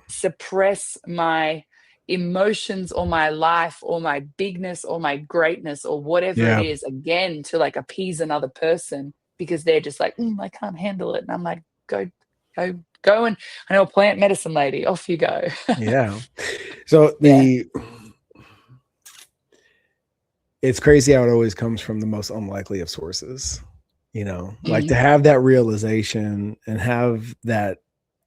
suppress my emotions or my life or my bigness or my greatness or whatever it Yeah. is again to like appease another person because they're just like, I can't handle it. And I'm like, go and I know a plant medicine lady, off you go. Yeah. So Yeah. it's crazy how it always comes from the most unlikely of sources. like to have that realization and have that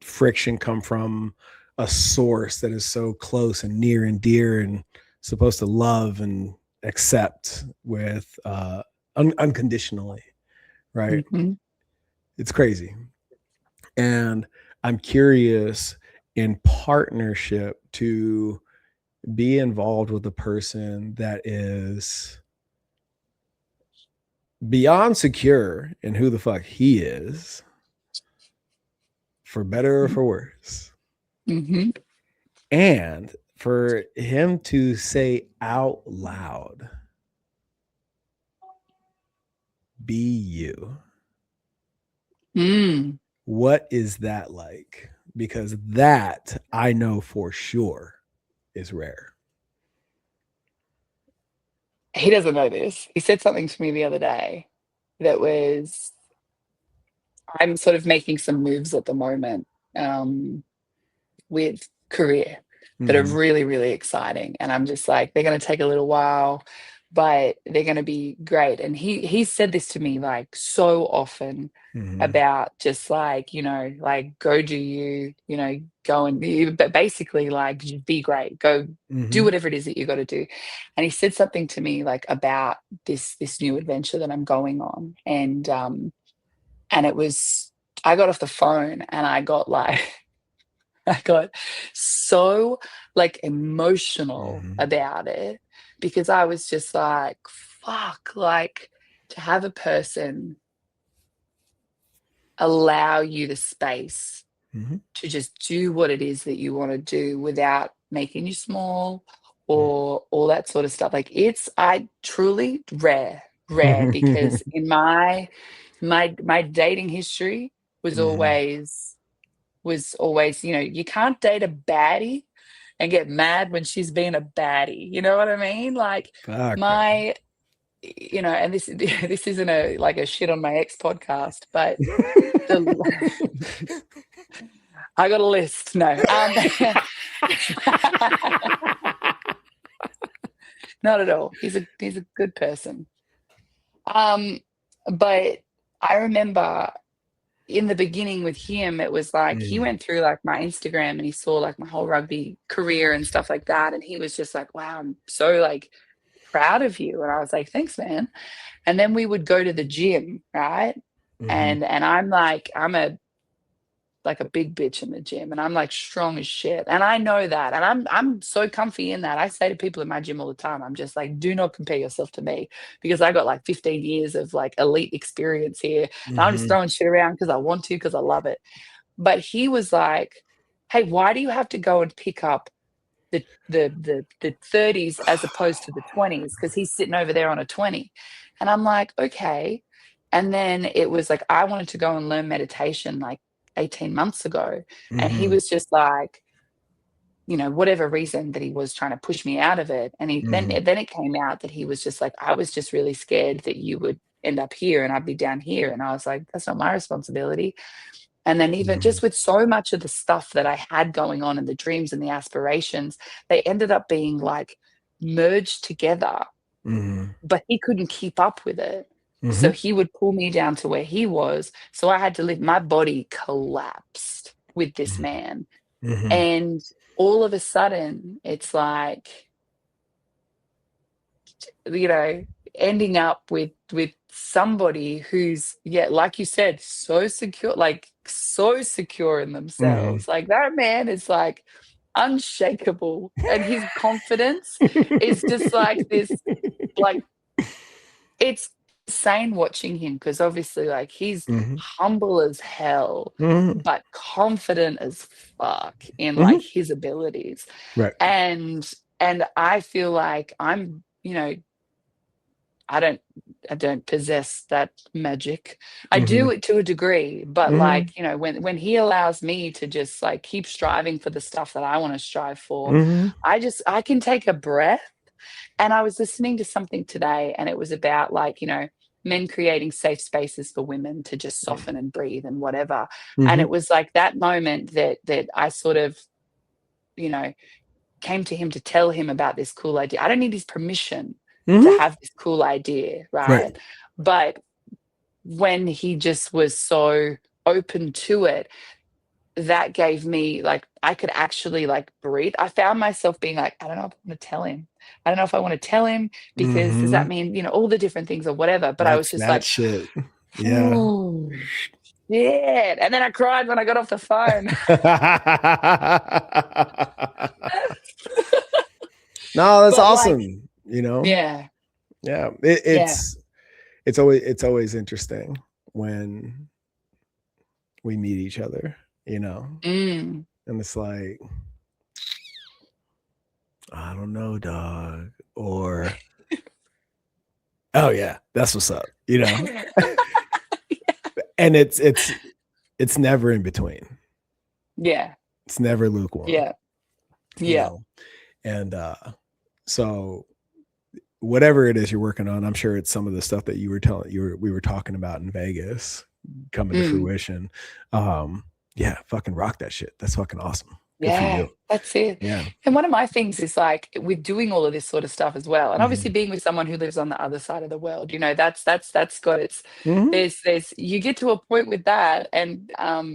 friction come from a source that is so close and near and dear and supposed to love and accept with unconditionally, right? Mm-hmm. It's crazy. And I'm curious, in partnership, to be involved with a person that is beyond secure in who the fuck he is, for better or for worse. Mm-hmm. And for him to say out loud, be you. Mm. What is that like? Because that I know for sure is rare. He doesn't know this. He said something to me the other day that was, I'm sort of making some moves at the moment with career that are Mm-hmm. really, really exciting. And I'm just like, they're going to take a little while, but they're going to be great. And he said this to me like so often Mm-hmm. about just like, like go do you, go and but basically like just be great, go do Mm-hmm. whatever it is that you got to do. And he said something to me like about this new adventure that I'm going on. And it was, I got off the phone and I got like, I got so like emotional Mm-hmm. about it because I was just like, fuck, like to have a person allow you the space Mm-hmm. to just do what it is that you want to do without making you small or all that sort of stuff. Like I truly rare because in my dating history was Mm-hmm. always, you can't date a baddie and get mad when she's being a baddie. You know what I mean? Like Fuck, man. my, and this this isn't a shit on my ex podcast, but the I got a list. No, not at all. He's a good person. Um, but I remember in the beginning with him, it was like he Mm. went through like my Instagram and he saw like my whole rugby career and stuff like that. And he was just like, wow, I'm so like proud of you. And I was like, thanks, man. And then we would go to the gym, right? Mm-hmm. And I'm like, I'm a big bitch in the gym and I'm like strong as shit. And I know that. And I'm so comfy in that. I say to people in my gym all the time, I'm just like, do not compare yourself to me because I got like 15 years of like elite experience here. And I'm just Mm-hmm. throwing shit around because I want to, because I love it. But he was like, hey, why do you have to go and pick up the 30s as opposed to the 20s? Because he's sitting over there on a 20. And I'm like, okay. And then it was like, I wanted to go and learn meditation like 18 months ago. And he Mm-hmm. was just like, whatever reason that he was trying to push me out of it. And then Mm-hmm. it came out that he was just like, I was just really scared that you would end up here and I'd be down here. And I was like, that's not my responsibility. And then even Mm-hmm. just with so much of the stuff that I had going on and the dreams and the aspirations, they ended up being like merged together, Mm-hmm. but he couldn't keep up with it. Mm-hmm. So he would pull me down to where he was. So I had to live, my body collapsed with this man. Mm-hmm. And all of a sudden, it's like, you know, ending up with somebody who's, yeah, like you said, so secure in Mm-hmm. themselves. Like that man is like unshakable, and his confidence is just like this, like it's insane watching him because obviously like he's Mm-hmm. humble as hell Mm-hmm. but confident as fuck in Mm-hmm. like his abilities. Right. And I feel like I'm, I don't I don't possess that magic. I Mm-hmm. do it to a degree, but Mm-hmm. like, when he allows me to just like keep striving for the stuff that I want to strive for, Mm-hmm. I can take a breath. And I was listening to something today and it was about like, men creating safe spaces for women to just soften and breathe and whatever. And Mm-hmm. it was like that moment that I sort of, you know, came to him to tell him about this cool idea. I don't need his permission to Mm-hmm. have this cool idea, Right. right? But when he just was so open to it, that gave me like, I could actually like breathe. I found myself being like, I don't know if I want to tell him. I don't know if I want to tell him, because does that Mm-hmm. mean, all the different things or whatever. But I was That's just that like, shit. Yeah. oh, shit. And then I cried when I got off the phone. No, that's But like, awesome. You know? yeah, Yeah. yeah. It's always interesting when we meet each other, Mm. and it's like, I don't know, dog. Or, oh yeah, that's what's up, and it's never in between. Yeah, It's never lukewarm, yeah, you yeah. know. And so whatever it is you're working on, I'm sure it's some of the stuff that we were talking about in Vegas coming to Mm. fruition. Yeah, fucking rock that shit. That's fucking awesome. Good for Yeah, you. that's it. Yeah. And one of my things is like with doing all of this sort of stuff as well, and obviously Mhm. being with someone who lives on the other side of the world, that's got its, Mhm. there's you get to a point with that, and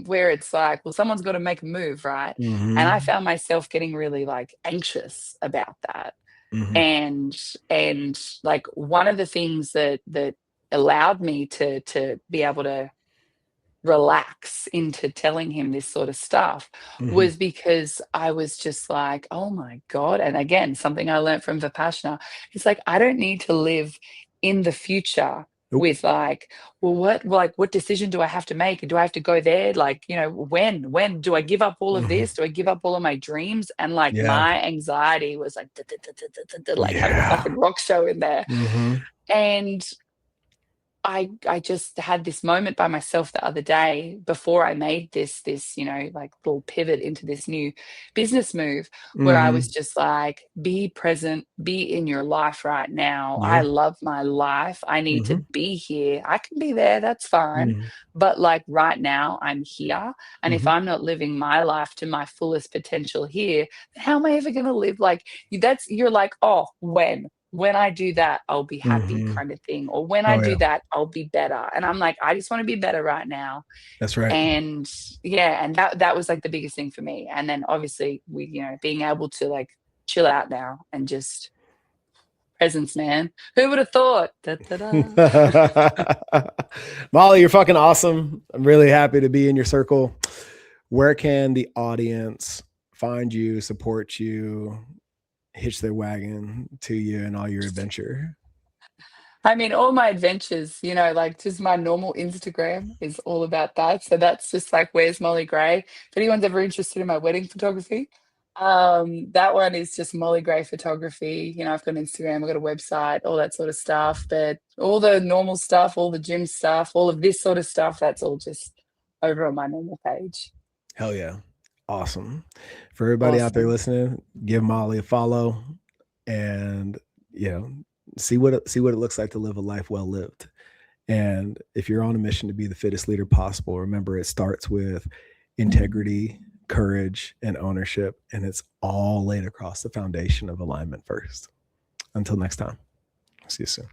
where it's like, well, someone's got to make a move, right? And I Mhm. found myself getting really like anxious about that. Mhm. And like one of the things that allowed me to be able to relax into telling him this sort of stuff Mhm. was because I was just like, oh my God. And again, something I learned from Vipassana, it's like, I don't need to live in the future Nope. with like, well, what decision do I have to make? And do I have to go there? Like, when do I give up all of Mhm. this? Do I give up all of my dreams? And like Yeah. my anxiety was like, like having a Yeah. fucking rock show in there. Mhm. And I just had this moment by myself the other day before I made this, like little pivot into this new business move, where I was Mhm. just like, be present, be in your life right now. I Yeah. love my life. I need to Mhm. be here. I can be there, that's fine. Mhm. But like right now, I'm here. And if Mhm. I'm not living my life to my fullest potential here, then how am I ever going to live? Like, you're like, oh, when I do that, I'll be happy Mhm. kind of thing. Or when I Oh yeah. do that, I'll be better. And I'm like, I just want to be better right now. That's right. And yeah, and that was like the biggest thing for me. And then obviously being able to like chill out now and just presence, man. Who would have thought? Da, da, da. Mollie, you're fucking awesome. I'm really happy to be in your circle. Where can the audience find you, support you, hitch their wagon to you and all your adventure? I mean, all my adventures, like just my normal Instagram is all about that. So that's just like, where's Mollie Gray? If anyone's ever interested in my wedding photography, that one is just Mollie Gray Photography. I've got an Instagram, I've got a website, all that sort of stuff. But all the normal stuff, all the gym stuff, all of this sort of stuff, that's all just over on my normal page. Hell yeah. Awesome. For everybody out there Awesome. listening, give Mollie a follow and you know, see what it looks like to live a life well lived. And if you're on a mission to be the fittest leader possible, remember it starts with integrity, courage, and ownership. And it's all laid across the foundation of alignment first. Until next time, see you soon.